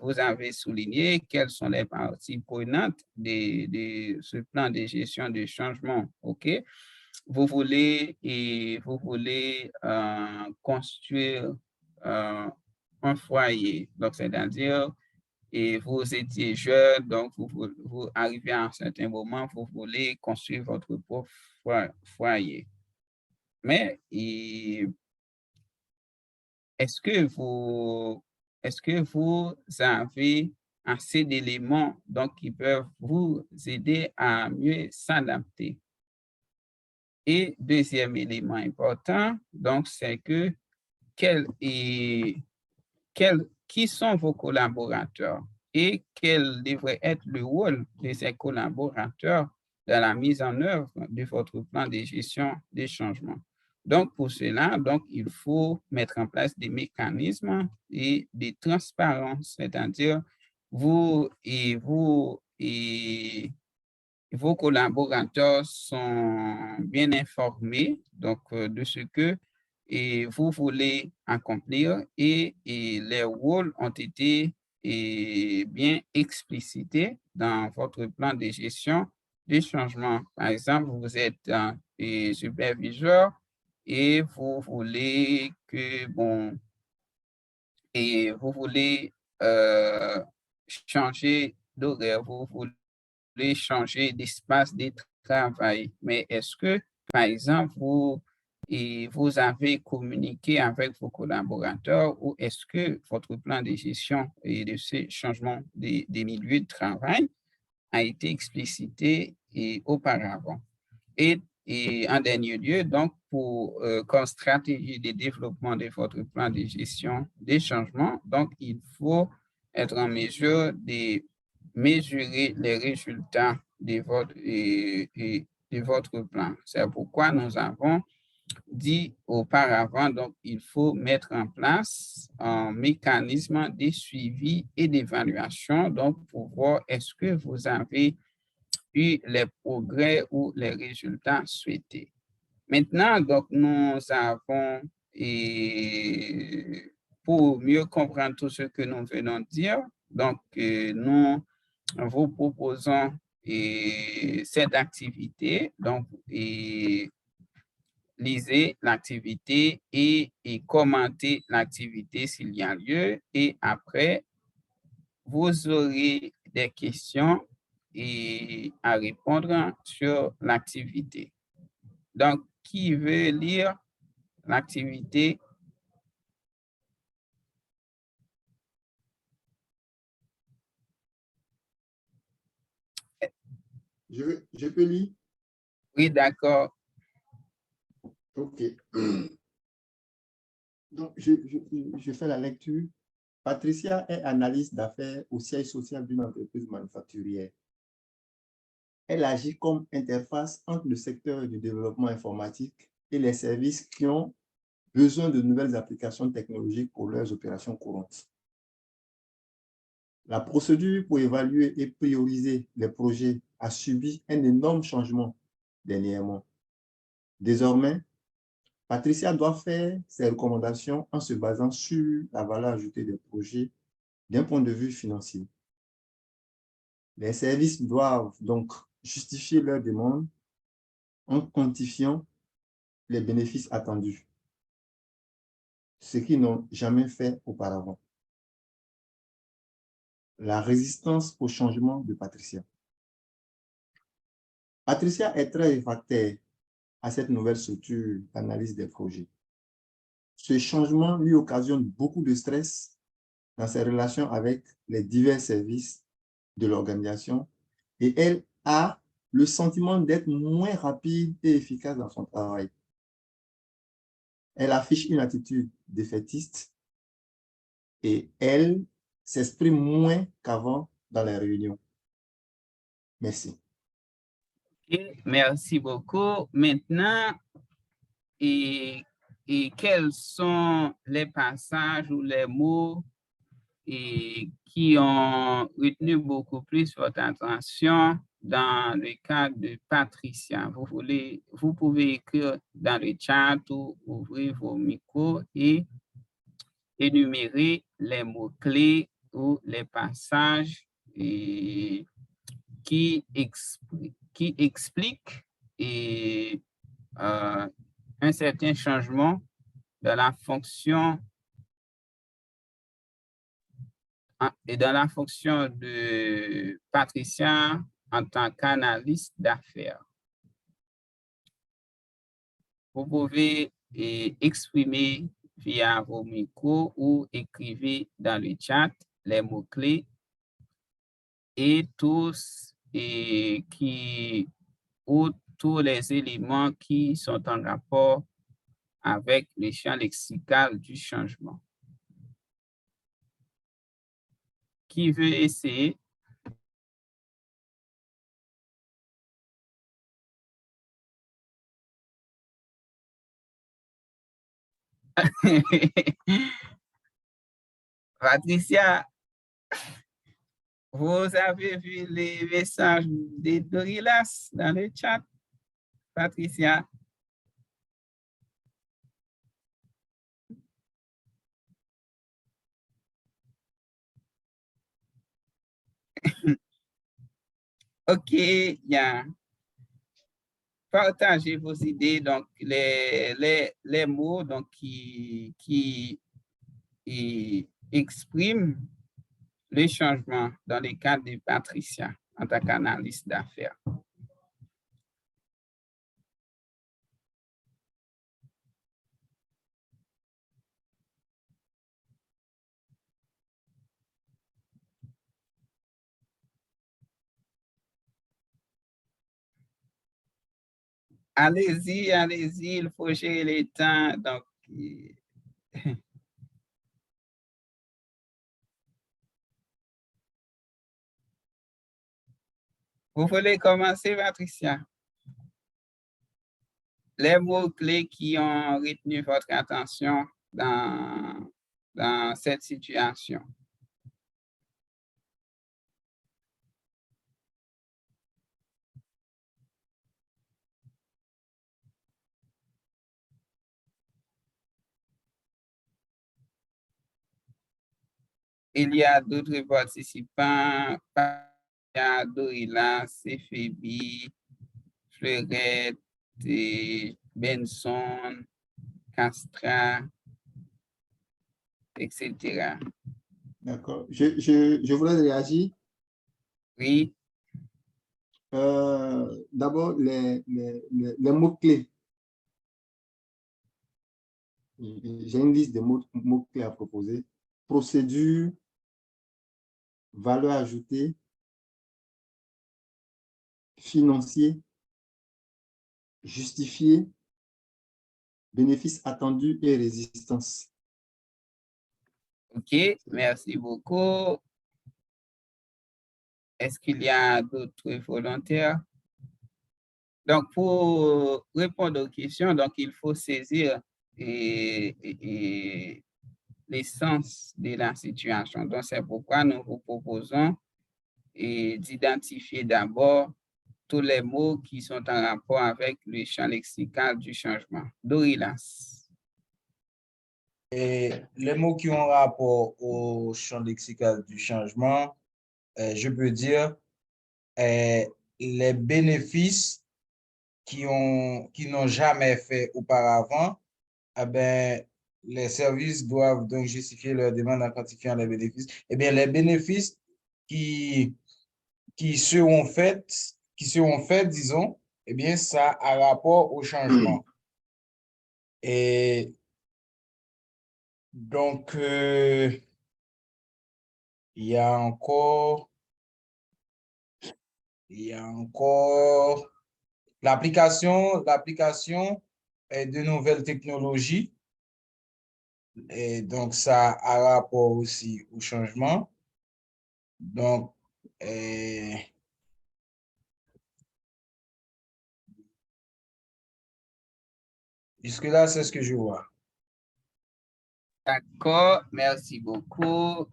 Speaker 1: vous avez souligné, quelles sont les parties prenantes de ce plan de gestion de changement. OK? Vous voulez construire un foyer, donc c'est-à-dire vous étiez jeune, donc vous arrivez à un certain moment, vous voulez construire votre propre foyer. Mais est-ce que vous avez assez d'éléments donc, qui peuvent vous aider à mieux s'adapter? Et deuxième élément important, donc, c'est que qui sont vos collaborateurs et quel devrait être le rôle de ces collaborateurs dans la mise en œuvre de votre plan de gestion des changements. Donc, pour cela, donc, il faut mettre en place des mécanismes et de transparence, c'est-à-dire vos collaborateurs sont bien informés donc, de ce que vous voulez accomplir et les rôles ont été bien explicités dans votre plan de gestion des changements. Par exemple, vous êtes superviseur et vous voulez vous voulez changer d'horaire, vous voulez changer d'espace de travail. Mais est-ce que, par exemple, vous avez communiqué avec vos collaborateurs ou est-ce que votre plan de gestion et de ces changements des milieux de travail a été explicité auparavant? Et et en dernier lieu, donc, comme stratégie de développement de votre plan de gestion des changements, donc, il faut être en mesure de mesurer les résultats de votre plan. C'est pourquoi nous avons dit auparavant, donc, il faut mettre en place un mécanisme de suivi et d'évaluation, donc, pour voir est-ce que vous avez eu les progrès ou les résultats souhaités. Maintenant, donc, nous avons, et pour mieux comprendre tout ce que nous venons de dire, donc, nous vous proposons cette activité. Donc, lisez l'activité et commentez l'activité s'il y a lieu. Et après, vous aurez des questions à répondre sur l'activité. Donc, qui veut lire l'activité?
Speaker 3: Je peux lire?
Speaker 1: Oui, d'accord.
Speaker 3: OK. Donc, je fais la lecture. Patricia est analyste d'affaires au siège social d'une entreprise manufacturière. Elle agit comme interface entre le secteur du développement informatique et les services qui ont besoin de nouvelles applications technologiques pour leurs opérations courantes. La procédure pour évaluer et prioriser les projets a subi un énorme changement dernièrement. Désormais, Patricia doit faire ses recommandations en se basant sur la valeur ajoutée des projets d'un point de vue financier. Les services doivent donc justifier leurs demandes en quantifiant les bénéfices attendus, ce qu'ils n'ont jamais fait auparavant. La résistance au changement de Patricia. Patricia est très réfractaire à cette nouvelle structure d'analyse des projets. Ce changement lui occasionne beaucoup de stress dans ses relations avec les divers services de l'organisation et elle a le sentiment d'être moins rapide et efficace dans son travail. Elle affiche une attitude défaitiste et elle s'exprime moins qu'avant dans les réunions. Merci.
Speaker 1: Okay, merci beaucoup. Maintenant, quels sont les passages ou les mots qui ont retenu beaucoup plus votre attention dans le cas de Patricia? Vous pouvez écrire dans le chat ou ouvrir vos micros et énumérer les mots-clés ou les passages qui expliquent un certain changement de la fonction et dans la fonction de Patricia en tant qu'analyste d'affaires. Vous pouvez exprimer via vos micros ou écrivez dans le chat les mots-clés et tous tous les éléments qui sont en rapport avec le champ lexical du changement. Qui veut essayer? Patricia, vous avez vu les messages de Dorilas dans le chat? Patricia? OK, yeah. Partagez vos idées, donc les mots donc, qui expriment les changements dans le cadre de Patricia en tant qu'analyste d'affaires. Allez-y, allez-y, il faut gérer les temps. Donc, vous voulez commencer, Patricia? Les mots-clés qui ont retenu votre attention dans cette situation. Il y a d'autres participants, Dorila, Céphébi, Fleurette, Benson, Castra, etc.
Speaker 3: D'accord. Je voulais réagir.
Speaker 1: Oui.
Speaker 3: D'abord, les mots-clés. J'ai une liste de mots-clés à proposer. Procédure, valeur ajoutée, financier, justifié, bénéfice attendu et résistance.
Speaker 1: OK, merci beaucoup. Est-ce qu'il y a d'autres volontaires? Donc, pour répondre aux questions, donc, il faut saisir l'essence de la situation. Donc, c'est pourquoi nous vous proposons d'identifier d'abord tous les mots qui sont en rapport avec le champ lexical du changement. Dorilas.
Speaker 2: Et les mots qui ont rapport au champ lexical du changement, je peux dire les bénéfices qui n'ont jamais fait auparavant, eh bien, les services doivent donc justifier leur demande en quantifiant les bénéfices. Eh bien, les bénéfices qui seront faits, disons, eh bien, ça a rapport au changement. Et donc, il y a encore l'application de nouvelles technologies. Et donc, ça a rapport aussi au changement. Donc, jusque-là, c'est ce que je vois.
Speaker 1: D'accord, merci beaucoup.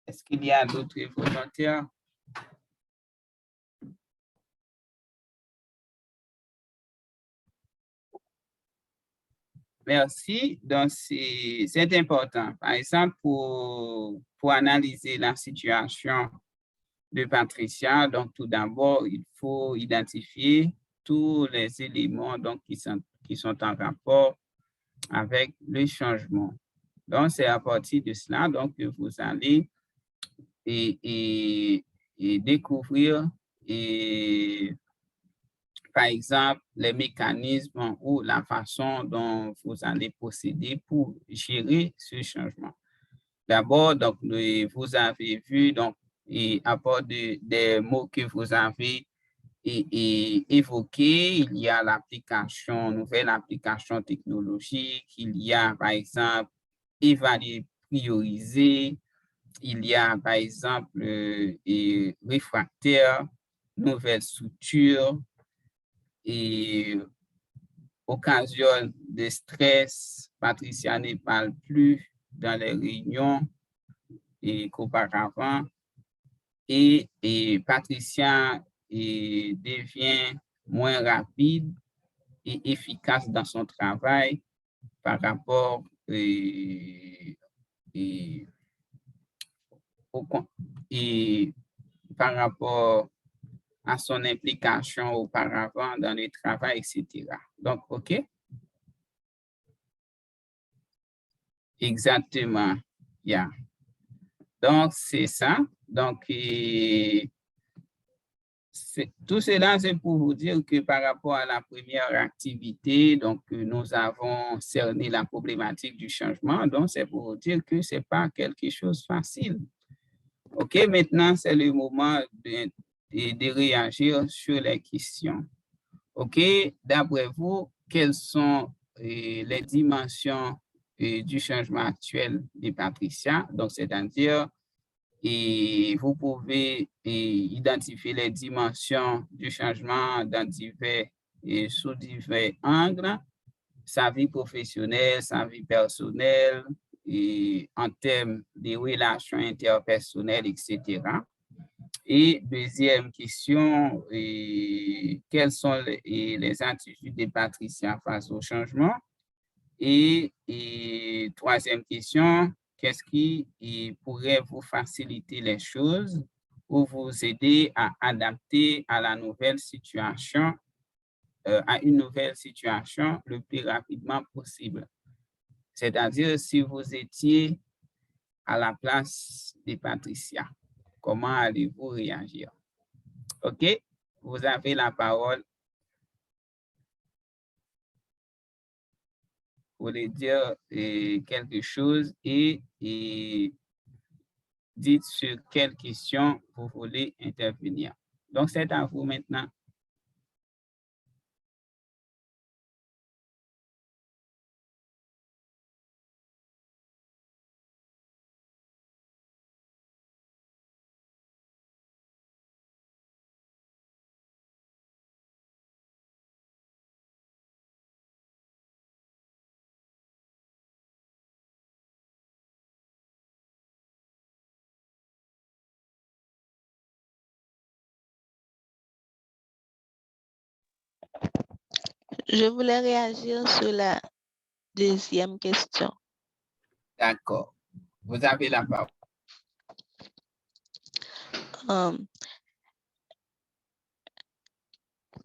Speaker 1: Est-ce qu'il y a d'autres volontaires? Merci. Donc, c'est important. Par exemple, pour analyser la situation de Patricia, donc tout d'abord, il faut identifier tous les éléments donc, qui sont en rapport avec le changement. Donc, c'est à partir de cela donc, que vous allez et découvrir par exemple, les mécanismes ou la façon dont vous allez procéder pour gérer ce changement. D'abord, donc, vous avez vu, donc, à part des mots que vous avez évoqués, il y a l'application, nouvelle application technologique, il y a, par exemple, évaluer, prioriser, il y a, par exemple, réfractaire, nouvelle structure, et occasionne de stress. Patricia ne parle plus dans les réunions qu'auparavant. Et Patricia devient moins rapide et efficace dans son travail par rapport par rapport à son implication auparavant dans le travail, etc. Donc, OK? Exactement. Yeah. Donc, c'est ça. Donc, tout cela, c'est pour vous dire que par rapport à la première activité, donc, nous avons cerné la problématique du changement. Donc, c'est pour vous dire que ce n'est pas quelque chose de facile. OK, maintenant, c'est le moment de réagir sur les questions. OK, d'après vous, quelles sont les dimensions du changement actuel de Patricia? Donc, c'est-à-dire, et vous pouvez identifier les dimensions du changement dans divers et sous divers angles, sa vie professionnelle, sa vie personnelle, et en termes de relations interpersonnelles, etc. Et deuxième question, quelles sont les attitudes de Patricia face au changement? Et troisième question, qu'est-ce qui pourrait vous faciliter les choses ou vous aider à adapter à la nouvelle situation, à une nouvelle situation le plus rapidement possible? C'est-à-dire, si vous étiez à la place de Patricia, comment allez-vous réagir? OK? Vous avez la parole. Vous voulez dire quelque chose et dites sur quelle question vous voulez intervenir. Donc, c'est à vous maintenant.
Speaker 4: Je voulais réagir sur la deuxième question.
Speaker 1: D'accord. Vous avez la parole.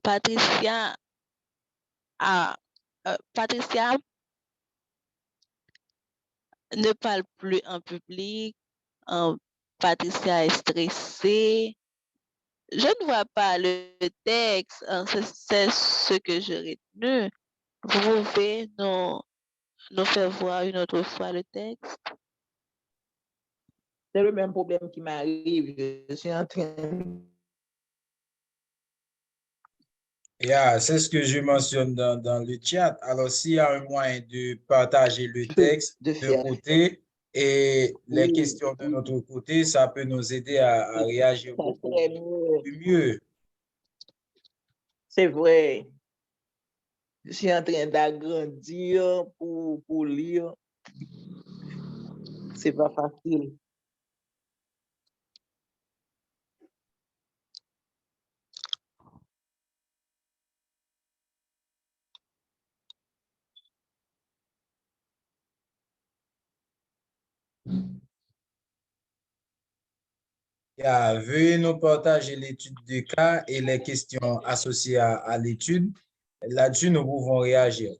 Speaker 4: Patricia ne parle plus en public. Patricia est stressée. Je ne vois pas le texte. C'est ce que je retenu. Vous pouvez nous faire voir une autre fois le texte?
Speaker 7: C'est le même problème qui m'arrive. Je suis en train
Speaker 2: C'est ce que je mentionne dans le chat. Alors, s'il y a un moyen de partager le texte
Speaker 7: de
Speaker 2: d'un
Speaker 7: faire.
Speaker 2: côté et les
Speaker 7: Oui,
Speaker 2: questions de
Speaker 7: oui.
Speaker 2: notre côté, ça peut nous aider à réagir
Speaker 7: Ça
Speaker 2: beaucoup
Speaker 7: serait mieux.
Speaker 2: mieux.
Speaker 7: C'est vrai. Je suis en train d'agrandir pour lire. C'est pas facile.
Speaker 2: Veuillez nous partager l'étude de cas et les questions associées à l'étude. Là-dessus, nous pouvons réagir.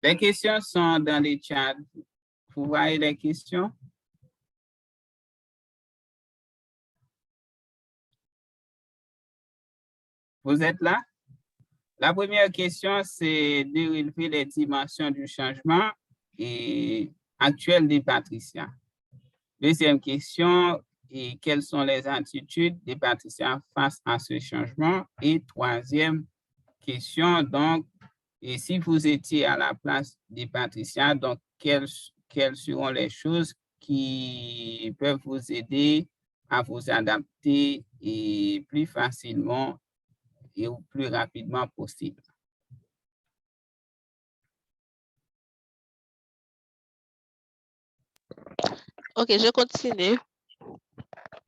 Speaker 1: Les questions sont dans les chats. Vous voyez les questions? Vous êtes là? La première question, c'est de relever les dimensions du changement actuel de Patricia. Deuxième question, et quelles sont les attitudes de Patricia face à ce changement? Et troisième question, donc, et si vous étiez à la place de Patricia, donc, quelles seront les choses qui peuvent vous aider à vous adapter et plus facilement et au plus rapidement possible?
Speaker 4: OK, je continue.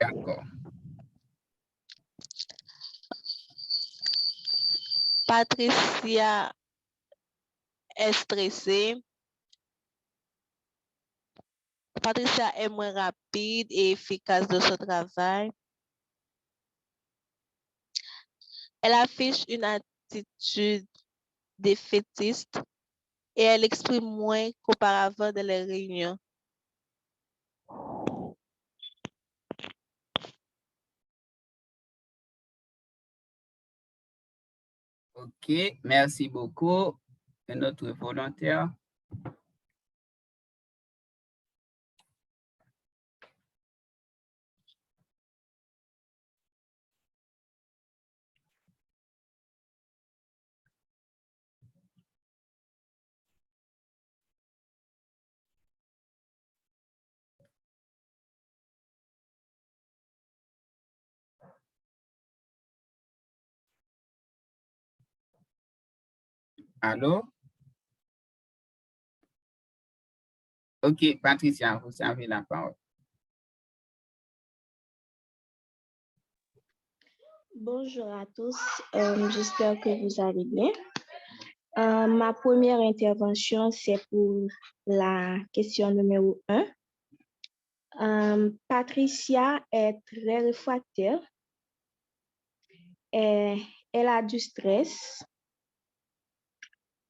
Speaker 1: D'accord.
Speaker 4: Patricia est stressée. Patricia est moins rapide et efficace dans son travail. Elle affiche une attitude défaitiste et elle exprime moins qu'auparavant dans les réunions.
Speaker 1: OK, merci beaucoup. Et notre volontaire. Allô? OK, Patricia, vous avez la parole.
Speaker 8: Bonjour à tous, j'espère que vous allez bien. Ma première intervention, c'est pour la question numéro 1. Patricia est très réfractaire. Elle a du stress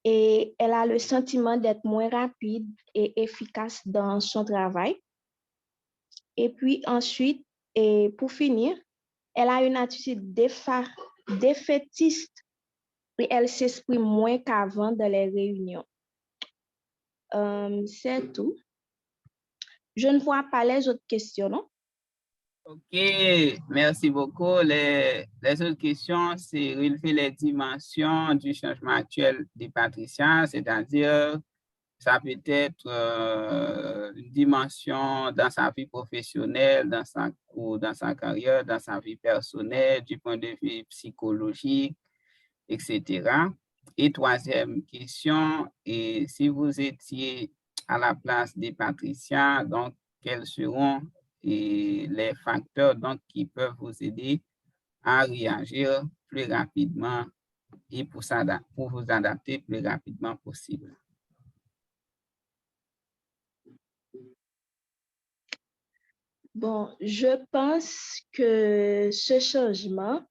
Speaker 8: et elle a le sentiment d'être moins rapide et efficace dans son travail. Et puis ensuite, et pour finir, elle a une attitude défaitiste et elle s'exprime moins qu'avant dans les réunions. C'est tout. Je ne vois pas les autres questions, non?
Speaker 1: OK, merci beaucoup. Les autres questions, c'est relever les dimensions du changement actuel de Patricia, c'est-à-dire ça peut être une dimension dans sa vie professionnelle, ou dans sa carrière, dans sa vie personnelle, du point de vue psychologique, etc. Et troisième question, et si vous étiez à la place de Patricia, donc quels seront les facteurs donc, qui peuvent vous aider à réagir plus rapidement et pour vous adapter plus rapidement possible?
Speaker 8: Bon, je pense que ce changement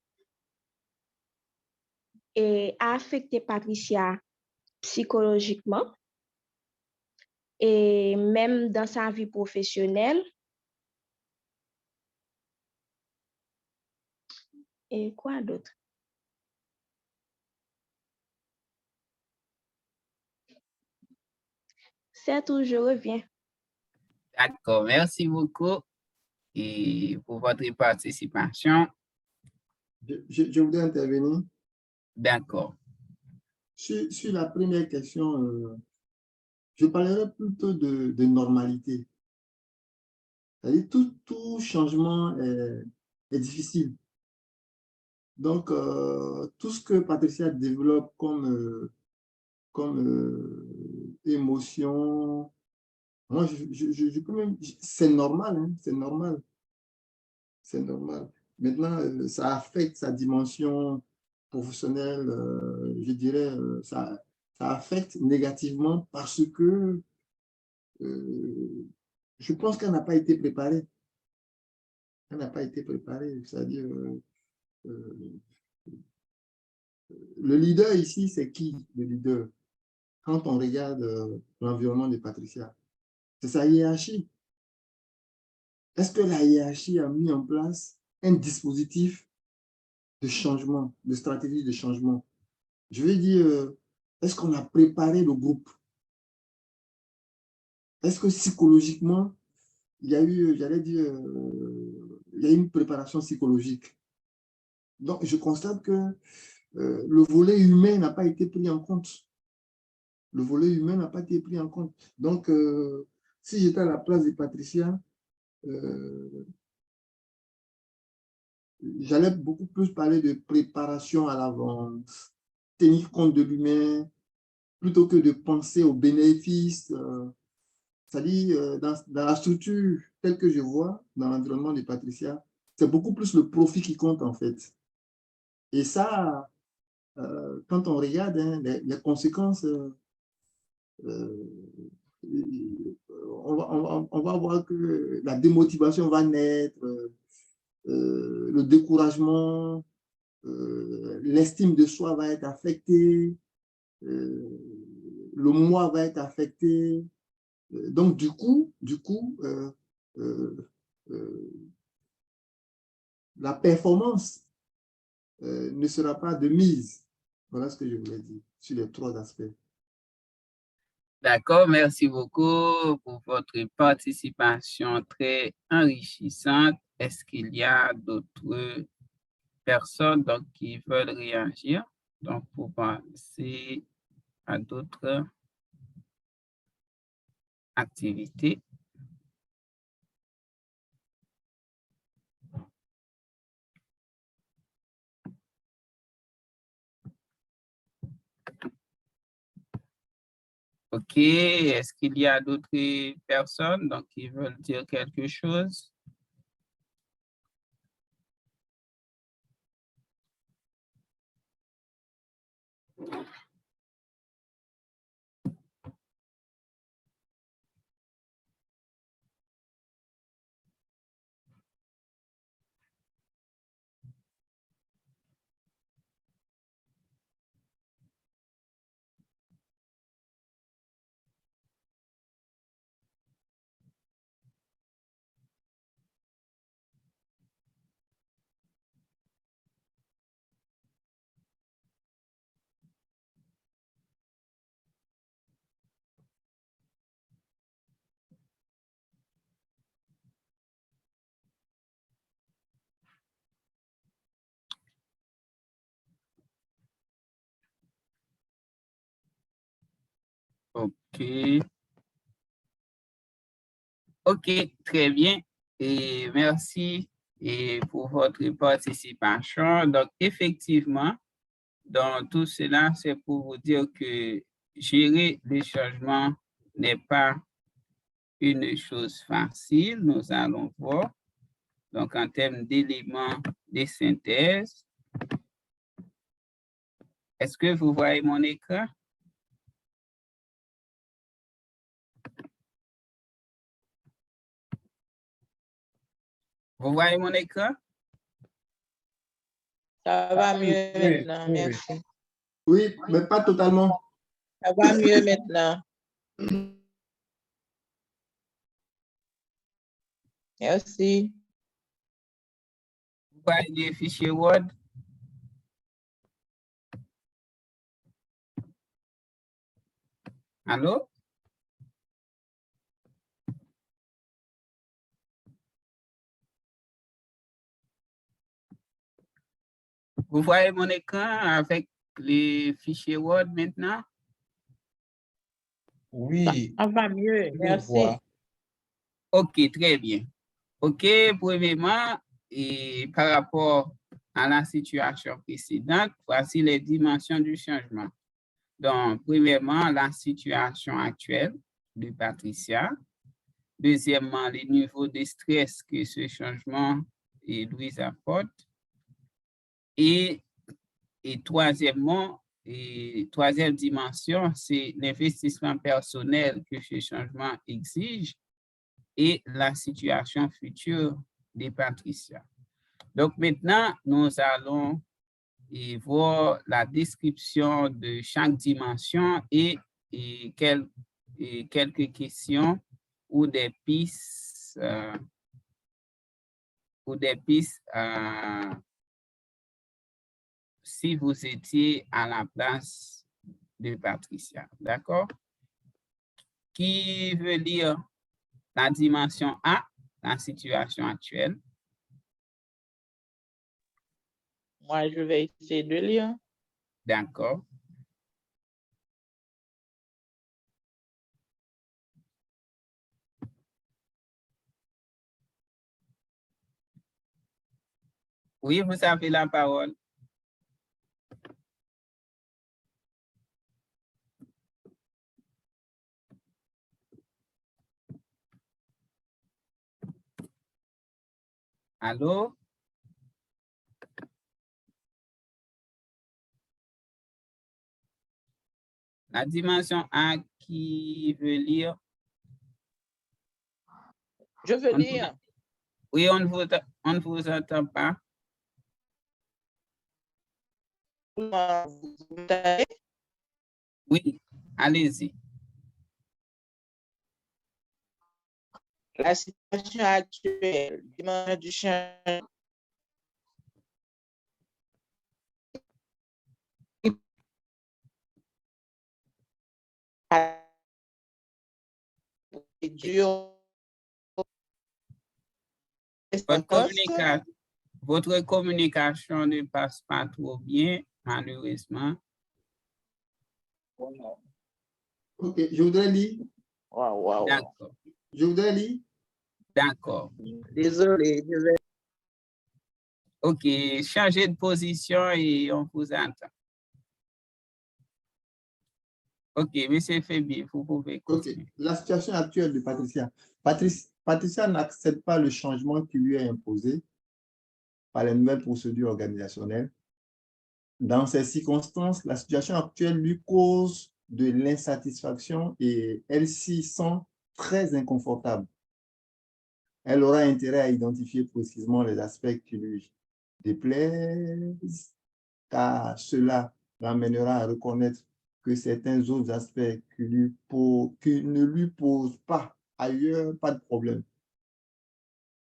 Speaker 8: a affecté Patricia psychologiquement et même dans sa vie professionnelle. Et quoi d'autre? C'est tout, je reviens.
Speaker 1: D'accord, merci beaucoup et pour votre participation.
Speaker 3: Je voudrais intervenir.
Speaker 1: D'accord.
Speaker 3: Sur la première question, je parlerai plutôt de normalité. C'est-à-dire tout changement est difficile. Donc, tout ce que Patricia développe comme émotion, moi, je peux même, c'est normal, hein, c'est normal. C'est normal. Maintenant, ça affecte sa dimension professionnelle, je dirais, ça affecte négativement parce que je pense qu'elle n'a pas été préparée. Elle n'a pas été préparée, c'est-à-dire, le leader ici, c'est qui le leader? Quand on regarde l'environnement de Patricia, c'est sa hiérarchie. Est-ce que la hiérarchie a mis en place un dispositif de changement, de stratégie de changement? Je veux dire, est-ce qu'on a préparé le groupe? Est-ce que psychologiquement, il y a eu, j'allais dire, il y a eu une préparation psychologique? Donc, je constate que le volet humain n'a pas été pris en compte. Le volet humain n'a pas été pris en compte. Donc, si j'étais à la place de Patricia, j'allais beaucoup plus parler de préparation à l'avance, tenir compte de l'humain, plutôt que de penser aux bénéfices. C'est-à-dire, dans la structure telle que je vois, dans l'environnement de Patricia, c'est beaucoup plus le profit qui compte en fait. Et ça, quand on regarde hein, les conséquences, on va voir que la démotivation va naître, le découragement, l'estime de soi va être affectée, le moi va être affecté. Donc, du coup, la performance ne sera pas de mise. Voilà ce que je voulais dire sur les 3 aspects.
Speaker 1: D'accord, merci beaucoup pour votre participation très enrichissante. Est-ce qu'il y a d'autres personnes donc, qui veulent réagir? Donc, pour passer à d'autres activités. OK, est-ce qu'il y a d'autres personnes donc, qui veulent dire quelque chose? OK. OK, très bien. Et merci pour votre participation. Donc, effectivement, dans tout cela, c'est pour vous dire que gérer les changements n'est pas une chose facile. Nous allons voir. Donc, en termes d'éléments de synthèse, est-ce que vous voyez mon écran? Vous voyez mon écran?
Speaker 7: Ça va mieux maintenant, merci.
Speaker 3: Oui, mais pas totalement.
Speaker 7: Ça va mieux maintenant. Merci.
Speaker 1: Vous voyez les fichiers Word? Allô? Vous voyez mon écran avec les fichiers Word maintenant?
Speaker 9: Oui,
Speaker 7: Ça va mieux,
Speaker 9: je
Speaker 7: merci.
Speaker 9: vois.
Speaker 1: OK, très bien. OK, premièrement, et par rapport à la situation précédente, voici les dimensions du changement. Donc, premièrement, la situation actuelle de Patricia. Deuxièmement, les niveaux de stress que ce changement lui apporte. Et troisièmement, troisième dimension, c'est l'investissement personnel que ce changement exige et la situation future de Patricia. Donc maintenant, nous allons voir la description de chaque dimension et quelques questions ou des pistes si vous étiez à la place de Patricia. D'accord? Qui veut lire la dimension A, la situation actuelle?
Speaker 7: Moi, je vais essayer de lire.
Speaker 1: D'accord. Oui, vous avez la parole. Allô? La dimension A, qui veut lire?
Speaker 7: Je veux lire.
Speaker 1: Oui, on ne vous entend pas. Oui, allez-y.
Speaker 7: La situation actuelle, dimension du changement,
Speaker 1: Votre communication ne passe pas trop bien, malheureusement.
Speaker 3: Ok, je voudrais lire.
Speaker 1: D'accord.
Speaker 3: Je voudrais lire.
Speaker 1: D'accord.
Speaker 7: Désolé.
Speaker 1: OK, changez de position et on vous entend. OK, monsieur Fébi, vous pouvez continuer.
Speaker 3: Ok, la situation actuelle de Patricia. Patricia n'accepte pas le changement qui lui est imposé par les nouvelles procédures organisationnelles. Dans ces circonstances, la situation actuelle lui cause de l'insatisfaction et elle s'y sent très inconfortable. Elle aura intérêt à identifier précisément les aspects qui lui déplaisent, car cela l'amènera à reconnaître que certains autres aspects qui ne lui posent pas ailleurs, pas de problème.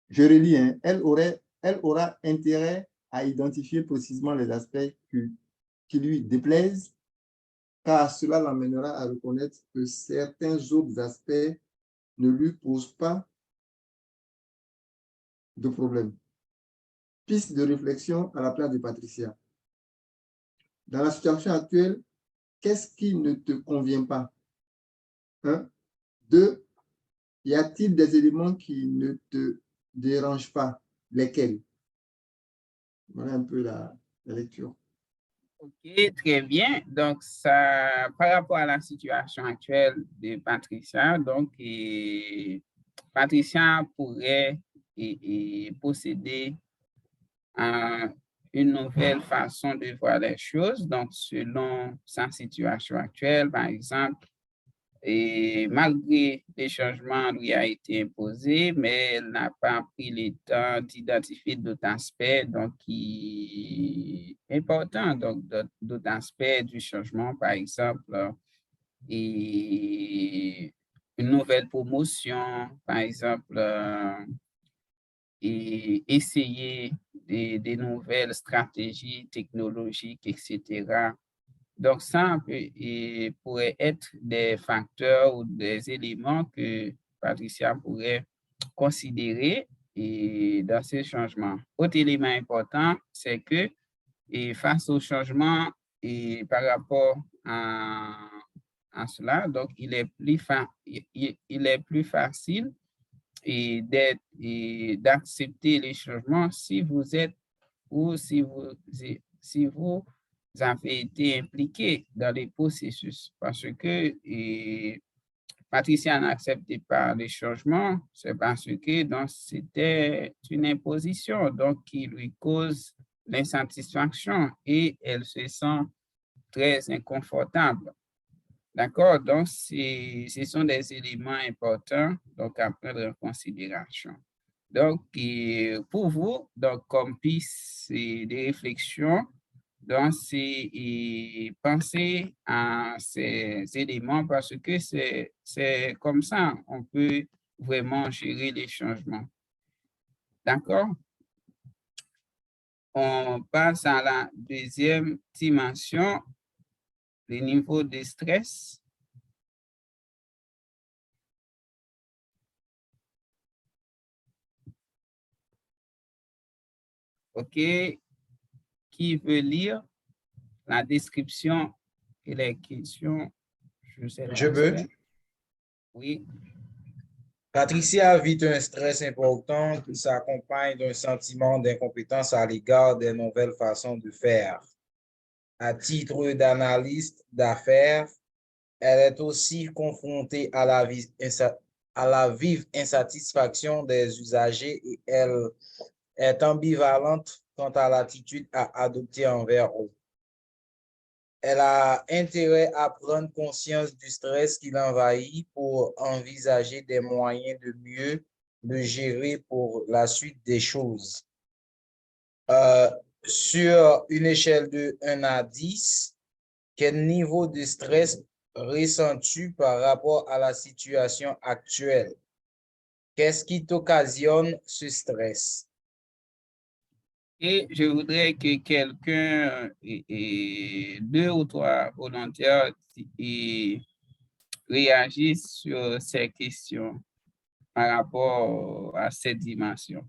Speaker 3: Je relis, hein, elle aura intérêt à identifier précisément les aspects qui lui déplaisent, car cela l'amènera à reconnaître que certains autres aspects ne lui posent pas de problème. Piste de réflexion à la place de Patricia. Dans la situation actuelle, qu'est-ce qui ne te convient pas? 1. 2. Y a-t-il des éléments qui ne te dérangent pas? Lesquels? Voilà un peu la lecture.
Speaker 1: OK, très bien. Donc, ça, par rapport à la situation actuelle de Patricia, donc, Patricia pourrait posséder une nouvelle façon de voir les choses. Donc, selon sa situation actuelle, par exemple, et malgré les changements lui a été imposé, mais elle n'a pas pris le temps d'identifier d'autres aspects donc, qui importants, donc d'autres aspects du changement, par exemple, et une nouvelle promotion, par exemple, et essayer des nouvelles stratégies technologiques, etc. Donc, ça pourrait être des facteurs ou des éléments que Patricia pourrait considérer dans ces changements. Autre élément important, c'est que face au changement et par rapport à cela, donc il est plus facile d'accepter les changements si vous êtes ou si vous avez été impliqué dans les processus. Parce que Patricia n'acceptait pas les changements, c'est parce que c'était une imposition donc qui lui cause l'insatisfaction et elle se sent très inconfortable. D'accord? Donc, ce sont des éléments importants donc, à prendre en considération. Donc, pour vous, donc, comme piste de réflexion, donc, c'est penser à ces éléments parce que c'est comme ça on peut vraiment gérer les changements. D'accord? On passe à la deuxième dimension, le niveau de stress. OK, qui veut lire la description et les questions?
Speaker 2: Je peux.
Speaker 1: Oui.
Speaker 2: Patricia vit un stress important qui s'accompagne d'un sentiment d'incompétence à l'égard des nouvelles façons de faire. À titre d'analyste d'affaires, elle est aussi confrontée à la vive insatisfaction des usagers et elle est ambivalente quant à l'attitude à adopter envers eux. Elle a intérêt à prendre conscience du stress qui l'envahit pour envisager des moyens de mieux le gérer pour la suite des choses. sur une échelle de 1 à 10, quel niveau de stress ressens-tu par rapport à la situation actuelle? Qu'est-ce qui t'occasionne ce stress?
Speaker 1: Et je voudrais que quelqu'un, et 2 ou 3 volontaires, réagissent sur ces questions par rapport à cette dimension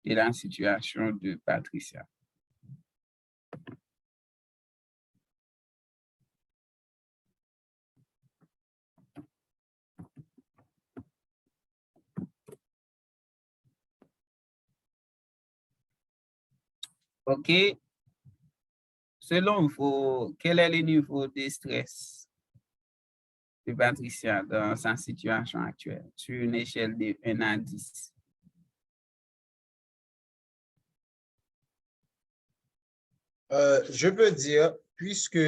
Speaker 1: et la situation de Patricia. OK. Selon vous, quel est le niveau de stress de Patricia dans sa situation actuelle sur une échelle de 1 à 10?
Speaker 2: Je peux dire, puisque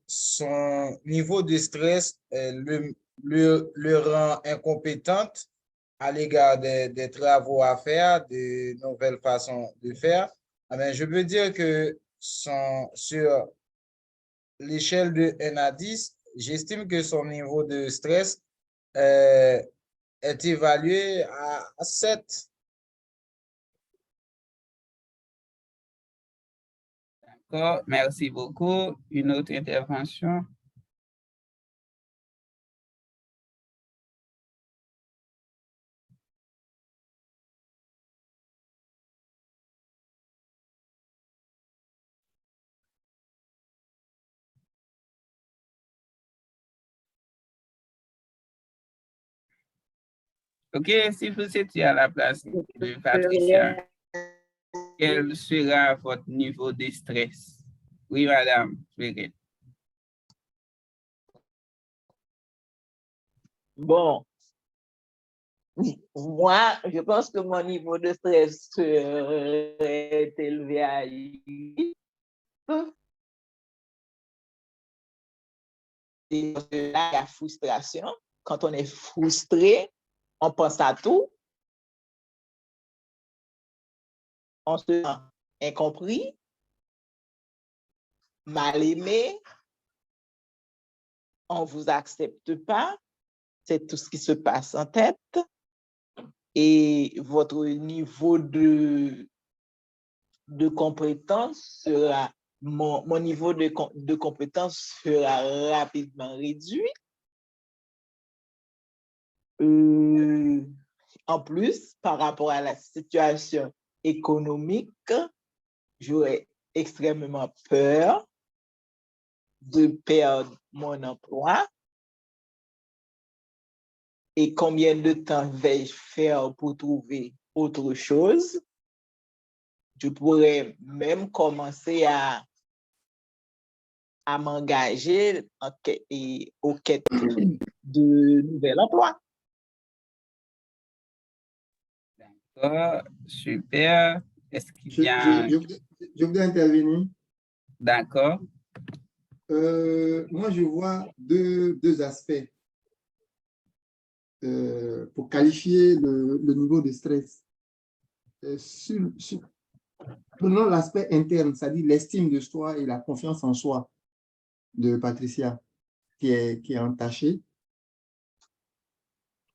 Speaker 2: son niveau de stress le rend incompétente à l'égard des travaux à faire, des nouvelles façons de faire, je peux dire que sur l'échelle de 1 à 10, j'estime que son niveau de stress est évalué à 7.
Speaker 1: D'accord, merci beaucoup. Une autre intervention? OK, si vous étiez à la place de Patricia, quel sera votre niveau de stress? Oui, madame.
Speaker 7: Bon, moi, je pense que mon niveau de stress est élevé à 8. Et là, il y a frustration. Quand on est frustré, on pense à tout. On se sent incompris, mal aimé, on ne vous accepte pas. C'est tout ce qui se passe en tête. Et votre niveau de compétence sera, mon niveau de compétence sera rapidement réduit. En plus, par rapport à la situation économique, j'aurais extrêmement peur de perdre mon emploi. Et combien de temps vais-je faire pour trouver autre chose? Je pourrais même commencer à m'engager aux quêtes de nouvel emploi.
Speaker 1: D'accord, super. Est-ce qu'il y a...
Speaker 3: Je voudrais intervenir.
Speaker 1: D'accord.
Speaker 3: Moi, je vois deux aspects pour qualifier le niveau de stress. Prenons l'aspect interne, c'est-à-dire l'estime de soi et la confiance en soi de Patricia, qui est entachée.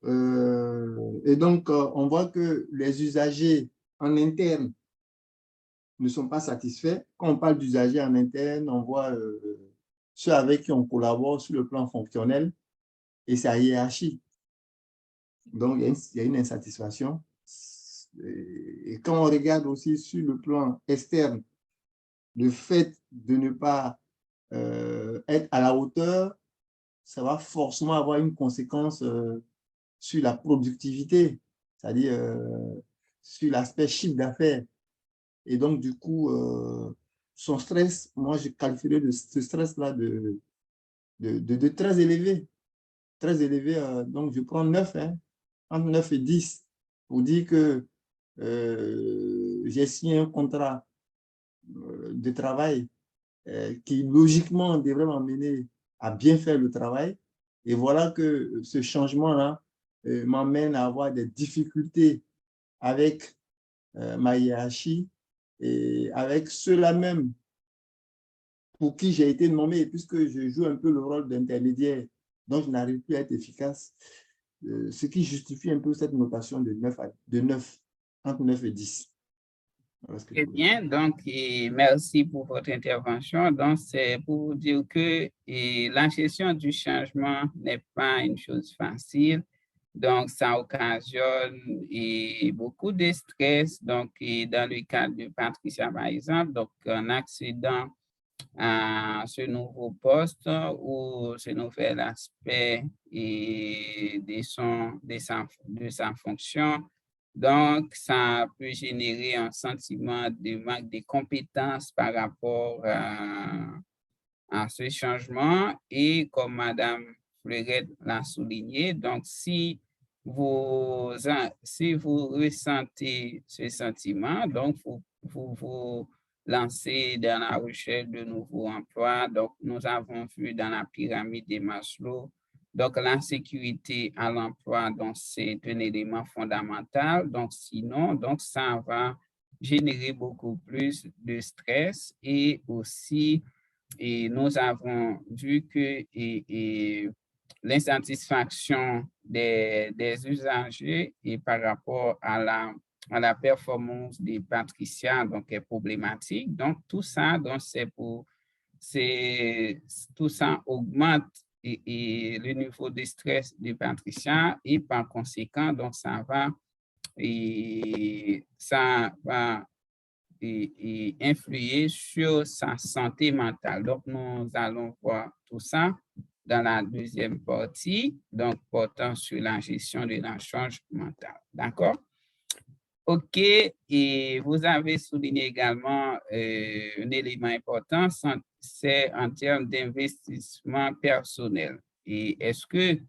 Speaker 3: Et donc, on voit que les usagers en interne ne sont pas satisfaits. Quand on parle d'usagers en interne, on voit ceux avec qui on collabore sur le plan fonctionnel et sa hiérarchie. Donc, il y a une insatisfaction. Et quand on regarde aussi sur le plan externe, le fait de ne pas être à la hauteur, ça va forcément avoir une conséquence sur la productivité, c'est-à-dire sur l'aspect chiffre d'affaires. Et donc, du coup, son stress, moi, je qualifierais de ce stress-là de très élevé. Très élevé, donc je prends 9, entre 9 et 10, pour dire que j'ai signé un contrat de travail qui, logiquement, devrait m'amener à bien faire le travail. Et voilà que ce changement-là m'amène à avoir des difficultés avec ma hiérarchie et avec ceux-là même pour qui j'ai été nommé, puisque je joue un peu le rôle d'intermédiaire, donc je n'arrive plus à être efficace, ce qui justifie un peu cette notation de 9, entre 9 et 10.
Speaker 1: Très bien, donc et merci pour votre intervention. Donc, c'est pour vous dire que la gestion du changement n'est pas une chose facile. Donc, ça occasionne beaucoup de stress. Donc, dans le cas de Patricia, par exemple, donc en accédant à ce nouveau poste ou ce nouvel aspect de sa fonction. Donc, ça peut générer un sentiment de manque de compétences par rapport à ce changement. Et comme Madame Fleurette l'a souligné, donc si vous ressentez ce sentiment, donc vous lancez dans la recherche de nouveaux emplois. Donc, nous avons vu dans la pyramide de Maslow, donc la sécurité à l'emploi, donc c'est un élément fondamental. Donc, sinon, donc ça va générer beaucoup plus de stress et aussi nous avons vu que l'insatisfaction des usagers et par rapport à la performance des Patricia donc, est problématique. Donc, tout ça, donc, tout ça augmente le niveau de stress des Patricia et par conséquent, donc, ça va influer sur sa santé mentale. Donc, nous allons voir tout ça dans la deuxième partie, donc portant sur la gestion de la charge mentale. D'accord? OK, et vous avez souligné également un élément important, c'est en termes d'investissement personnel. Et est-ce que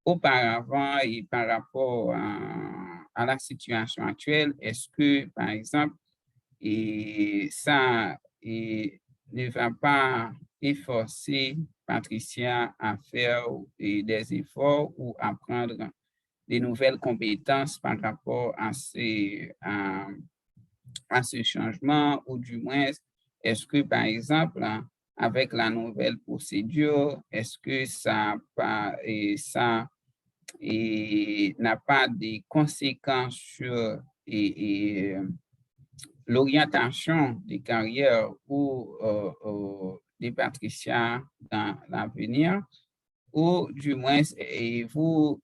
Speaker 1: auparavant et par rapport à la situation actuelle, est-ce que, par exemple, ça ne va pas efforcer Patricia à faire des efforts ou à prendre des nouvelles compétences par rapport à ce changement, ou du moins, est-ce que, par exemple, avec la nouvelle procédure, est-ce que ça n'a pas de conséquences sur l'orientation des carrières ou des Patricia dans l'avenir, ou du moins, vous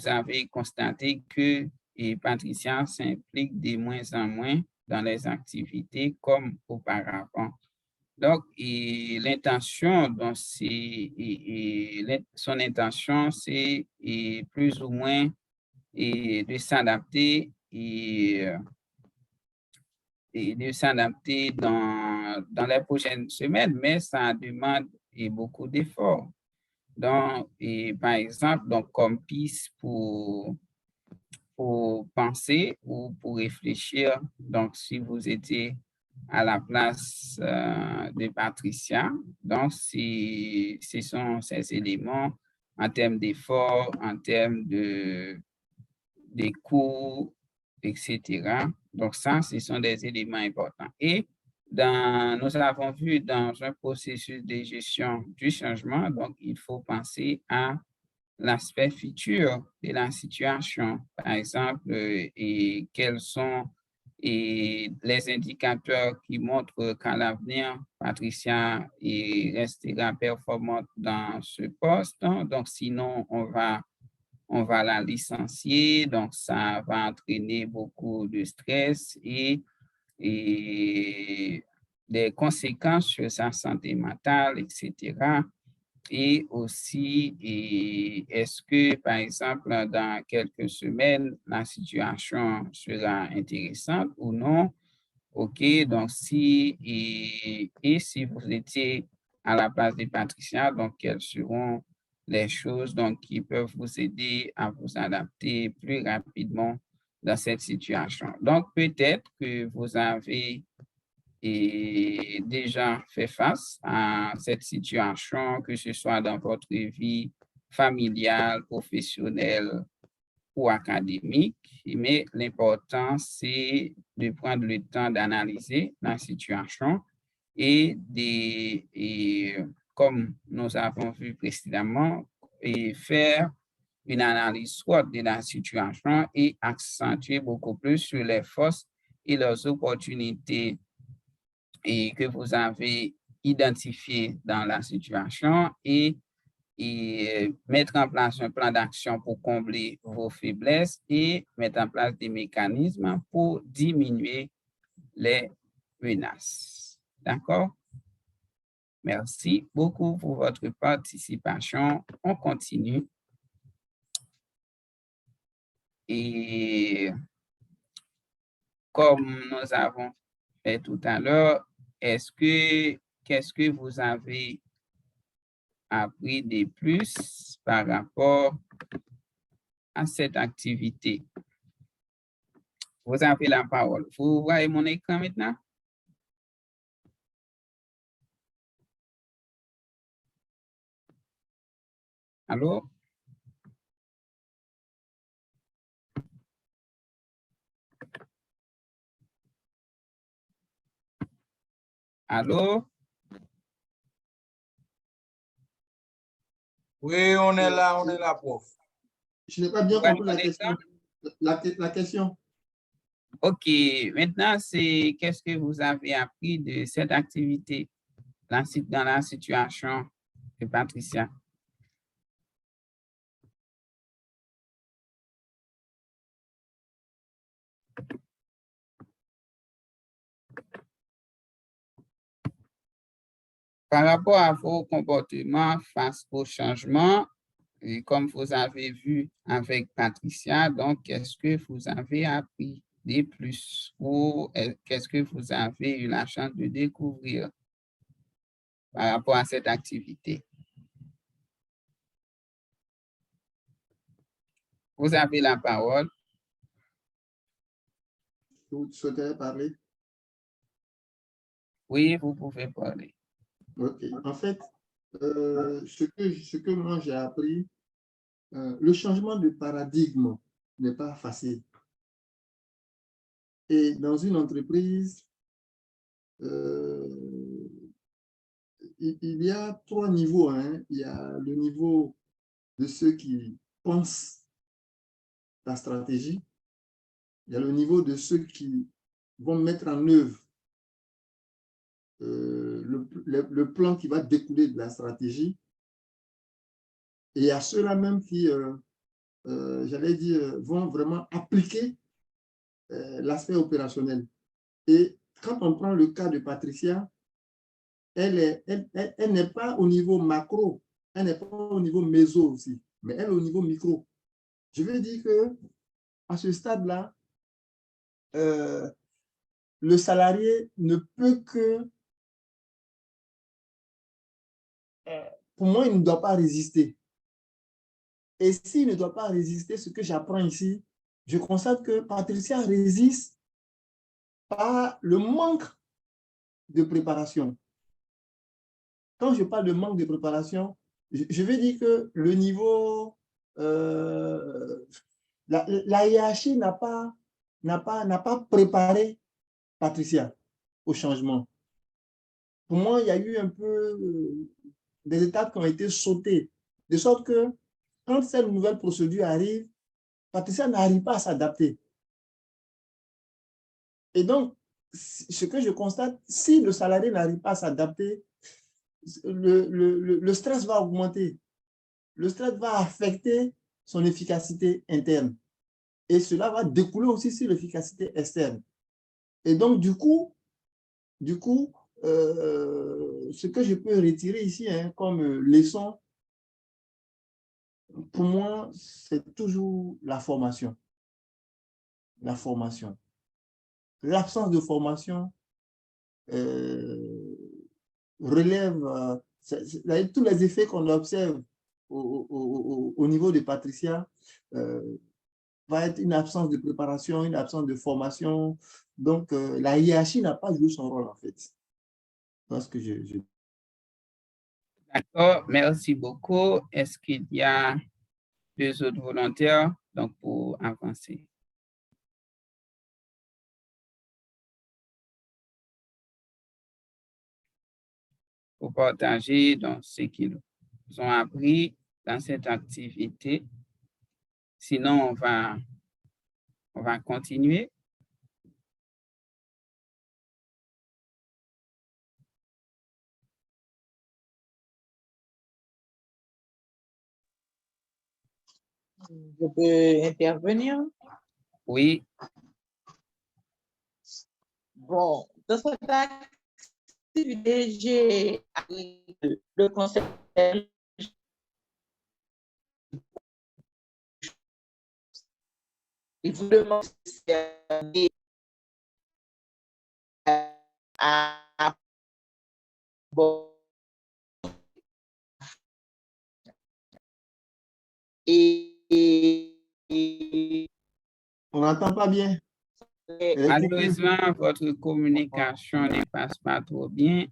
Speaker 1: avez constaté que Patricia s'implique de moins en moins dans les activités comme auparavant. Donc, l'intention, son intention, c'est plus ou moins de s'adapter dans les prochaines semaines, mais ça demande beaucoup d'efforts. Donc, par exemple, donc, comme piste pour penser ou pour réfléchir, donc si vous étiez à la place de Patricia, donc ce sont ces éléments en termes d'efforts, en termes de coûts, etc. Donc ça, ce sont des éléments importants. Et nous avons vu dans un processus de gestion du changement, donc il faut penser à l'aspect futur de la situation. Par exemple, et quels sont les indicateurs qui montrent qu'à l'avenir, Patricia restera performante dans ce poste. Donc, sinon, on va la licencier. Donc, ça va entraîner beaucoup de stress et des conséquences sur sa santé mentale, etc. Et aussi, est-ce que, par exemple, dans quelques semaines, la situation sera intéressante ou non? OK, donc si vous étiez à la place de Patricia, donc quelles seront les choses donc, qui peuvent vous aider à vous adapter plus rapidement dans cette situation? Donc, peut-être que vous avez déjà fait face à cette situation, que ce soit dans votre vie familiale, professionnelle ou académique, mais l'important, c'est de prendre le temps d'analyser la situation et comme nous avons vu précédemment, et faire une analyse SWOT de la situation et accentuer beaucoup plus sur les forces et les opportunités que vous avez identifiées dans la situation et mettre en place un plan d'action pour combler vos faiblesses et mettre en place des mécanismes pour diminuer les menaces. D'accord? Merci beaucoup pour votre participation. On continue. Et comme nous avons fait tout à l'heure, qu'est-ce que vous avez appris de plus par rapport à cette activité? Vous avez la parole. Vous voyez mon écran maintenant? Allô? Allô?
Speaker 2: Oui, on est là, prof.
Speaker 3: Je n'ai pas bien compris la question. La question.
Speaker 1: OK. Maintenant, c'est qu'est-ce que vous avez appris de cette activité dans la situation de Patricia? Par rapport à vos comportements face au changement, et comme vous avez vu avec Patricia, donc qu'est-ce que vous avez appris de plus ou qu'est-ce que vous avez eu la chance de découvrir par rapport à cette activité? Vous avez la parole.
Speaker 3: Vous souhaitez parler?
Speaker 1: Oui, vous pouvez parler.
Speaker 3: OK. En fait, ce que moi j'ai appris, le changement de paradigme n'est pas facile. Et dans une entreprise, il y a 3 niveaux. Hein. Il y a le niveau de ceux qui pensent la stratégie. Il y a le niveau de ceux qui vont mettre en œuvre le plan qui va découler de la stratégie. Et il y a ceux-là même qui, j'allais dire, vont vraiment appliquer l'aspect opérationnel. Et quand on prend le cas de Patricia, elle n'est pas au niveau macro, elle n'est pas au niveau méso aussi, mais elle est au niveau micro. Je veux dire que à ce stade-là, le salarié ne peut que, pour moi, il ne doit pas résister. Et s'il ne doit pas résister, ce que j'apprends ici, je constate que Patricia résiste par le manque de préparation. Quand je parle de manque de préparation, je veux dire que le niveau, la hiérarchie n'a pas préparé Patricia au changement. Pour moi, il y a eu un peu des étapes qui ont été sautées, de sorte que quand cette nouvelle procédure arrive, Patricia n'arrive pas à s'adapter. Et donc, ce que je constate, si le salarié n'arrive pas à s'adapter, le stress va augmenter. Le stress va affecter son efficacité interne. Et cela va découler aussi sur l'efficacité externe. Et donc, du coup, ce que je peux retirer ici comme leçon, pour moi, c'est toujours la formation. La formation. L'absence de formation relève tous les effets qu'on observe au niveau de Patricia va être une absence de préparation, une absence de formation. Donc, la hiérarchie n'a pas joué son rôle, en fait. Parce que
Speaker 1: D'accord, merci beaucoup. Est-ce qu'il y a deux autres volontaires donc pour avancer. Pour partager donc, ce qu'ils ont appris dans cette activité. Sinon, on va continuer.
Speaker 7: Je peux intervenir?
Speaker 1: Oui.
Speaker 7: Bon, dans cette activité, j'ai appris le concept il vous demande à bon,
Speaker 3: On n'entend pas bien.
Speaker 1: Malheureusement, votre communication ne passe pas trop bien.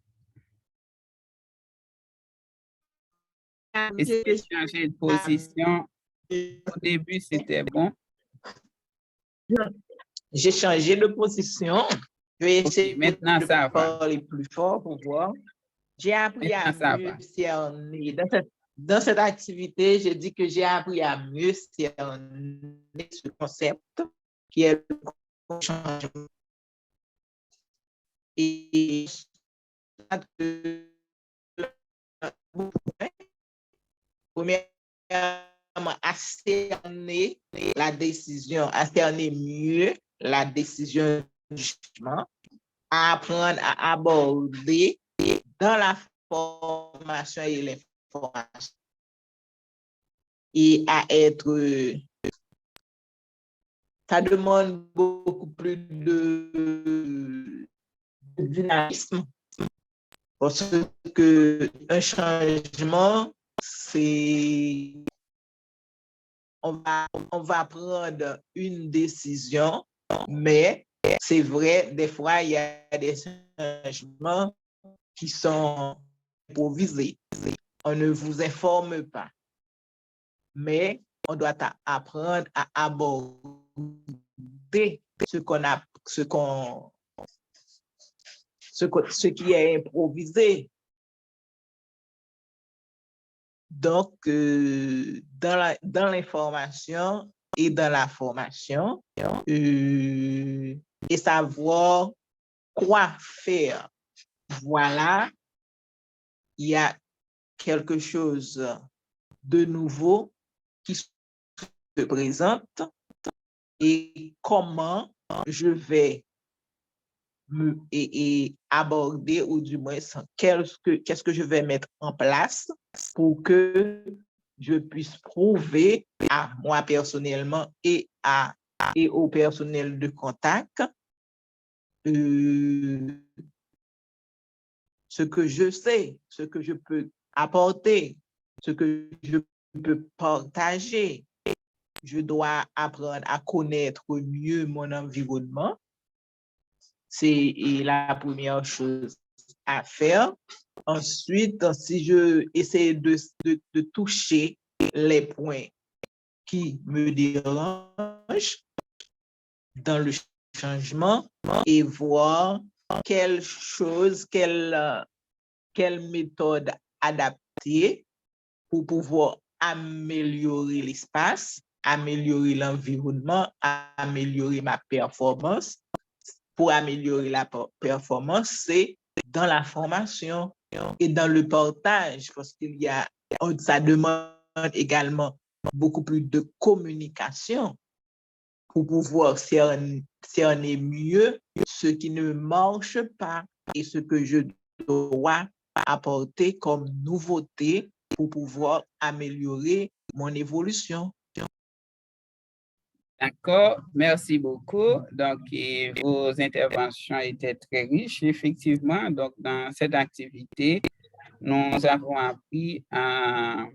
Speaker 1: Essayez de changer de position. Au début, c'était bon.
Speaker 7: J'ai changé de position. Je vais essayer
Speaker 1: maintenant,
Speaker 7: de
Speaker 1: ça
Speaker 7: parler plus fort pour voir. J'ai appris à mieux cerner. Dans cette activité, j'ai dit que j'ai appris à mieux cerner ce concept qui est le changement. Et premièrement, à cerner la décision, à cerner mieux la décision du jugement, à apprendre à aborder dans la formation et l'information et à être, ça demande beaucoup plus de dynamisme parce que un changement, c'est on va prendre une décision, mais c'est vrai, des fois, il y a des changements qui sont improvisés. On ne vous informe pas, mais on doit apprendre à aborder ce qui est improvisé. Donc, dans l'information et dans la formation, et savoir quoi faire. Voilà, il y a quelque chose de nouveau qui se présente et comment je vais aborder ou du moins qu'est-ce que je vais mettre en place pour que je puisse prouver à moi personnellement et au personnel de contact ce que je sais, ce que je peux apporter, ce que je peux partager. Je dois apprendre à connaître mieux mon environnement. C'est la première chose à faire. Ensuite, si je essaie de toucher les points qui me dérangent dans le changement et voir quelle méthode adapter pour pouvoir améliorer l'espace, améliorer l'environnement, améliorer ma performance. Pour améliorer la performance, c'est dans la formation et dans le partage, parce ça demande également beaucoup plus de communication pour pouvoir cerner mieux ce qui ne marche pas et ce que je dois apporter comme nouveauté pour pouvoir améliorer mon évolution.
Speaker 1: D'accord, merci beaucoup. Donc, vos interventions étaient très riches, effectivement. Donc, dans cette activité, nous avons appris à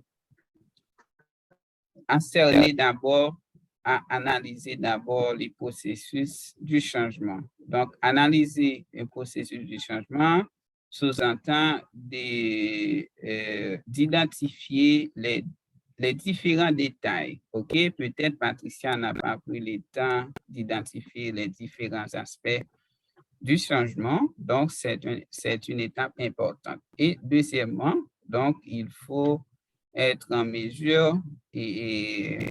Speaker 1: cerner d'abord, à analyser d'abord les processus du changement. Donc, analyser le processus du changement sous-entend d'identifier les les différents détails. OK, peut-être Patricia n'a pas pris le temps d'identifier les différents aspects du changement, donc c'est une étape importante. Et deuxièmement, donc il faut être en mesure et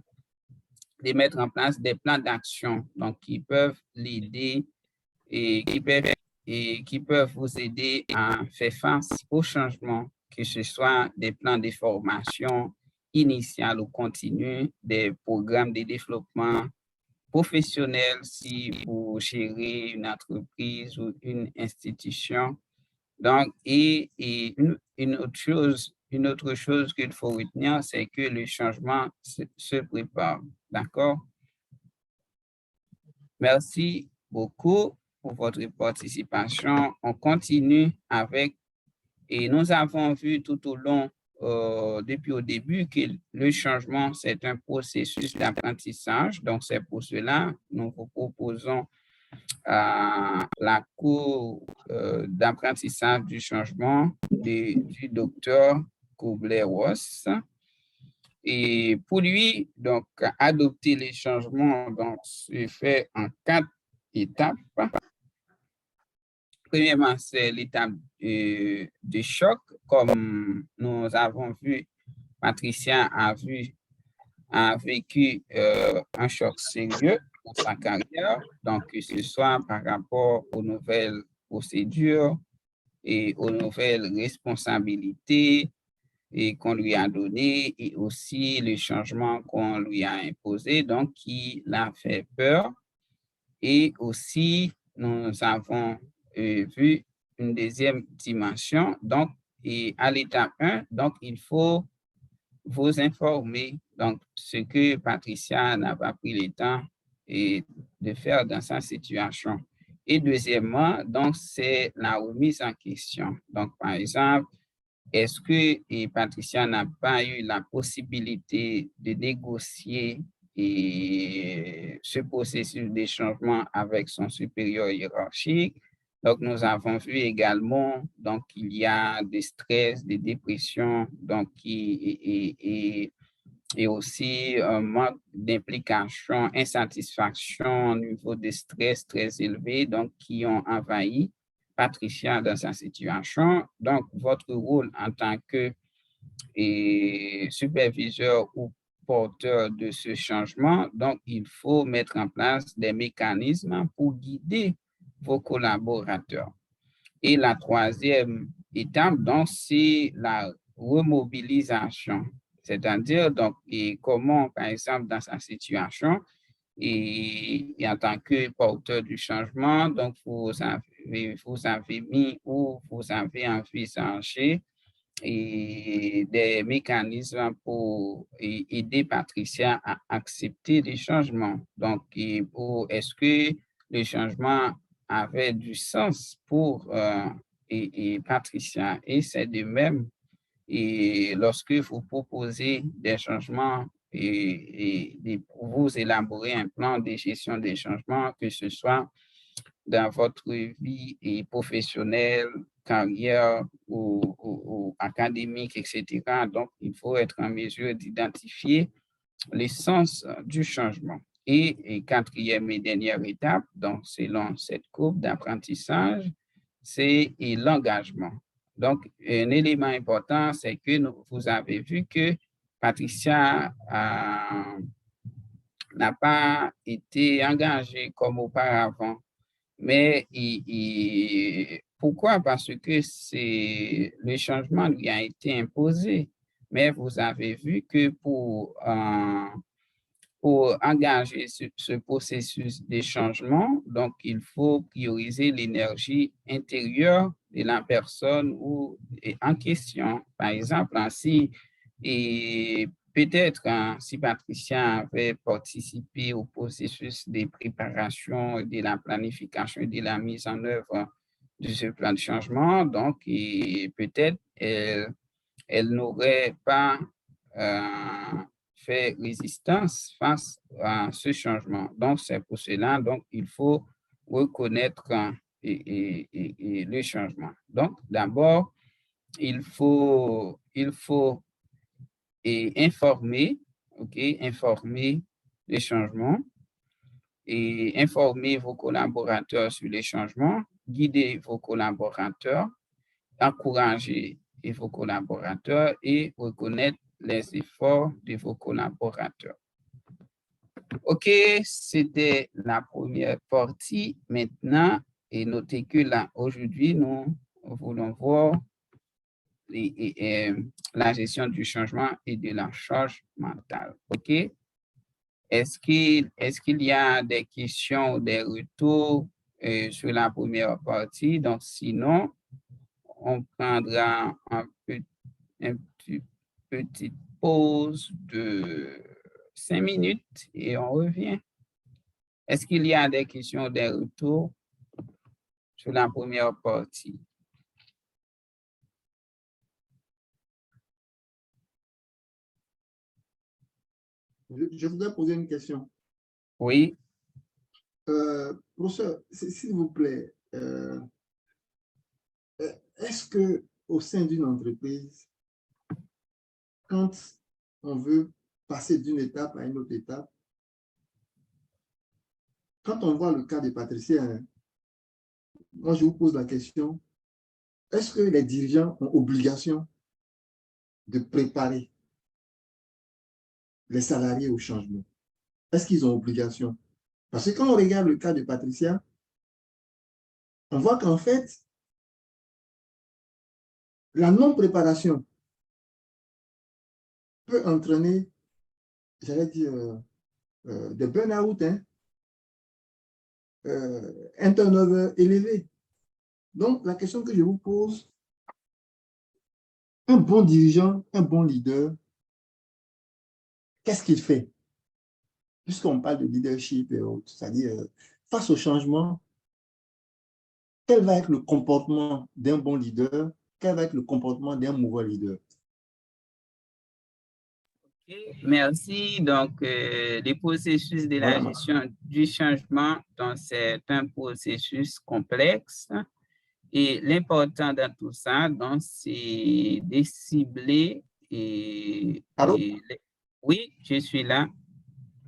Speaker 1: de mettre en place des plans d'action, donc qui peuvent l'aider et qui peuvent vous aider à faire face au changement, que ce soit des plans de formation initiale ou continue, des programmes de développement professionnel si vous gérez une entreprise ou une institution. Donc, une autre chose qu'il faut retenir, c'est que le changement se prépare. D'accord? Merci beaucoup pour votre participation. On continue avec, et nous avons vu tout au long, depuis au début, que le changement, c'est un processus d'apprentissage. Donc, c'est pour cela que nous vous proposons la cour d'apprentissage du changement du docteur Kubler-Ross. Et pour lui, donc, adopter les changements donc, se fait en 4 étapes. Premièrement, c'est l'étape de choc, comme nous avons vu, Patricia a vécu un choc sérieux dans sa carrière, donc que ce soit par rapport aux nouvelles procédures et aux nouvelles responsabilités et qu'on lui a données et aussi le changement qu'on lui a imposé, donc qui l'a fait peur. Et aussi, nous avons vu une deuxième dimension, donc, et à l'étape 1, donc il faut vous informer, donc ce que Patricia n'a pas pris le temps de faire dans sa situation. Et deuxièmement, donc c'est la remise en question. Donc, par exemple, est-ce que Patricia n'a pas eu la possibilité de négocier ce processus de changement avec son supérieur hiérarchique? Donc, nous avons vu également, donc, il y a des stress, des dépressions, donc, et aussi un manque d'implication, insatisfaction au niveau de stress très élevé, donc, qui ont envahi Patricia dans sa situation. Donc, votre rôle en tant que superviseur ou porteur de ce changement, donc, il faut mettre en place des mécanismes pour guider vos collaborateurs. Et la troisième étape, donc, c'est la remobilisation, c'est-à-dire, donc, et comment, par exemple, dans sa situation, et en tant que porteur du changement, donc, vous avez mis ou vous avez envisagé des mécanismes pour aider Patricia à accepter les changements. Donc, est-ce que le changement avait du sens pour Patricia? Et c'est de même, et lorsque vous proposez des changements pour vous élaborer un plan de gestion des changements, que ce soit dans votre vie professionnelle, carrière ou académique, etc. Donc, il faut être en mesure d'identifier l'essence du changement. Et quatrième et dernière étape, donc selon cette courbe d'apprentissage, c'est l'engagement. Donc, un élément important, c'est que vous avez vu que Patricia n'a pas été engagée comme auparavant. Mais pourquoi? Parce que le changement lui a été imposé. Mais vous avez vu que pour engager ce processus de changement, donc il faut prioriser l'énergie intérieure de la personne en question. Par exemple, ainsi, et peut-être si Patricia avait participé au processus de préparation, de la planification et de la mise en œuvre de ce plan de changement, donc peut-être elle n'aurait pas fait résistance face à ce changement. Donc, c'est pour cela, donc, il faut reconnaître le changement. Donc, d'abord, il faut et informer, OK, informer les changements et informer vos collaborateurs sur les changements, guider vos collaborateurs, encourager vos collaborateurs et reconnaître les efforts de vos collaborateurs. OK, c'était la première partie. Maintenant, et notez que là, aujourd'hui, nous voulons voir la gestion du changement et de la charge mentale. OK? Est-ce qu'il y a des questions ou des retours sur la première partie? Donc, sinon, on prendra une petite pause de 5 minutes et on revient. Est-ce qu'il y a des questions ou des retours sur la première partie?
Speaker 3: Je voudrais poser une question.
Speaker 1: Oui.
Speaker 3: Professeur, s'il vous plaît, est-ce que au sein d'une entreprise, quand on veut passer d'une étape à une autre étape, quand on voit le cas de Patricia, hein, moi je vous pose la question, est-ce que les dirigeants ont obligation de préparer les salariés au changement? Est-ce qu'ils ont obligation? Parce que quand on regarde le cas de Patricia, on voit qu'en fait, la non-préparation peut entraîner, j'allais dire, des burn-out, hein, un turnover élevé. Donc, la question que je vous pose, un bon dirigeant, un bon leader, qu'est-ce qu'il fait? Puisqu'on parle de leadership et autres, c'est-à-dire, face au changement, quel va être le comportement d'un bon leader? Quel va être le comportement d'un mauvais leader?
Speaker 1: Merci. Donc, les processus de la gestion du changement, c'est un processus complexe. Et l'important dans tout ça, donc, c'est de cibler oui, je suis là.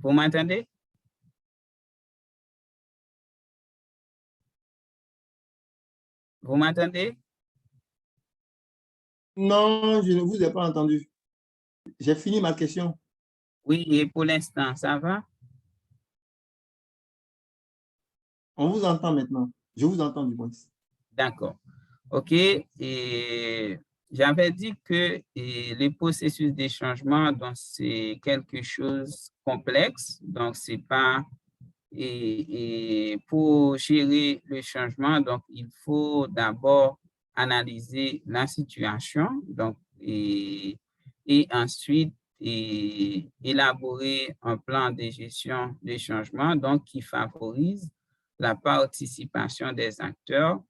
Speaker 1: Vous m'entendez? Vous m'entendez?
Speaker 3: Non, je ne vous ai pas entendu. J'ai fini ma question.
Speaker 1: Oui, et pour l'instant, ça va?
Speaker 3: On vous entend maintenant. Je vous entends du moins.
Speaker 1: D'accord. OK. Et j'avais dit que le processus de changement, donc, c'est quelque chose de complexe. Donc, c'est pas... Et pour gérer le changement, donc, il faut d'abord analyser la situation. Donc, et ensuite, élaborer un plan de gestion des changements, donc, qui favorise la participation des acteurs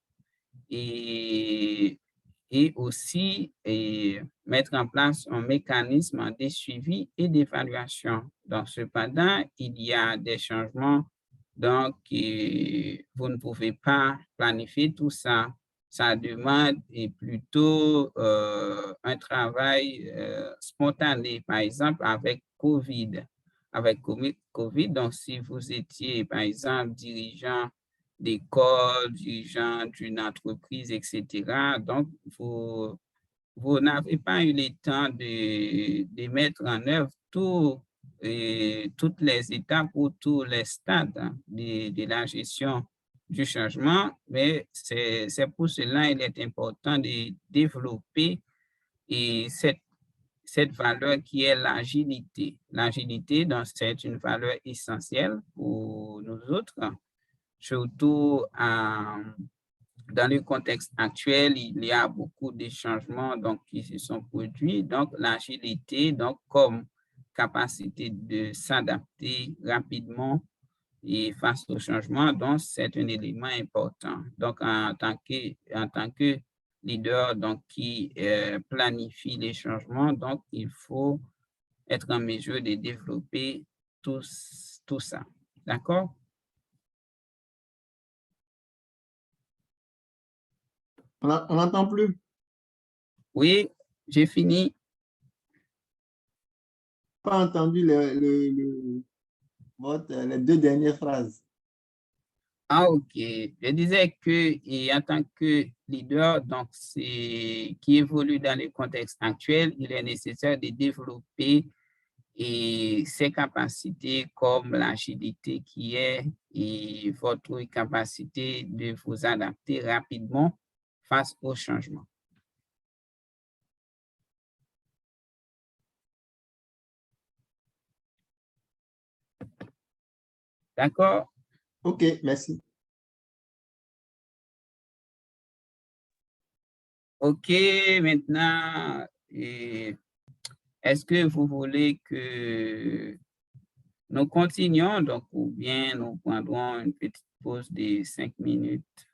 Speaker 1: et aussi mettre en place un mécanisme de suivi et d'évaluation. Donc, cependant, il y a des changements, donc vous ne pouvez pas planifier tout ça. Ça demande plutôt un travail spontané, par exemple avec COVID. Avec COVID, donc si vous étiez, par exemple, dirigeant d'école, dirigeant d'une entreprise, etc. Donc, vous n'avez pas eu le temps de mettre en œuvre toutes les étapes ou tous les stades de la gestion du changement, mais c'est pour cela qu'il est important de développer cette valeur qui est l'agilité. L'agilité, c'est une valeur essentielle pour nous autres, surtout dans le contexte actuel, il y a beaucoup de changements donc, qui se sont produits. Donc, l'agilité, donc, comme capacité de s'adapter rapidement et face au changement, donc, c'est un élément important. Donc, en tant que leader donc, qui planifie les changements, donc, il faut être en mesure de développer tout ça. D'accord?
Speaker 3: On n'entend plus.
Speaker 1: Oui, j'ai fini.
Speaker 3: pas entendu les deux dernières phrases.
Speaker 1: Ah, ok. Je disais que et en tant que leader, donc qui évolue dans le contexte actuel, il est nécessaire de développer ses capacités comme l'agilité qui est et votre capacité de vous adapter rapidement face au changement. D'accord?
Speaker 3: OK, merci.
Speaker 1: OK, maintenant, est-ce que vous voulez que nous continuions, donc, ou bien nous prendrons une petite pause de 5 minutes?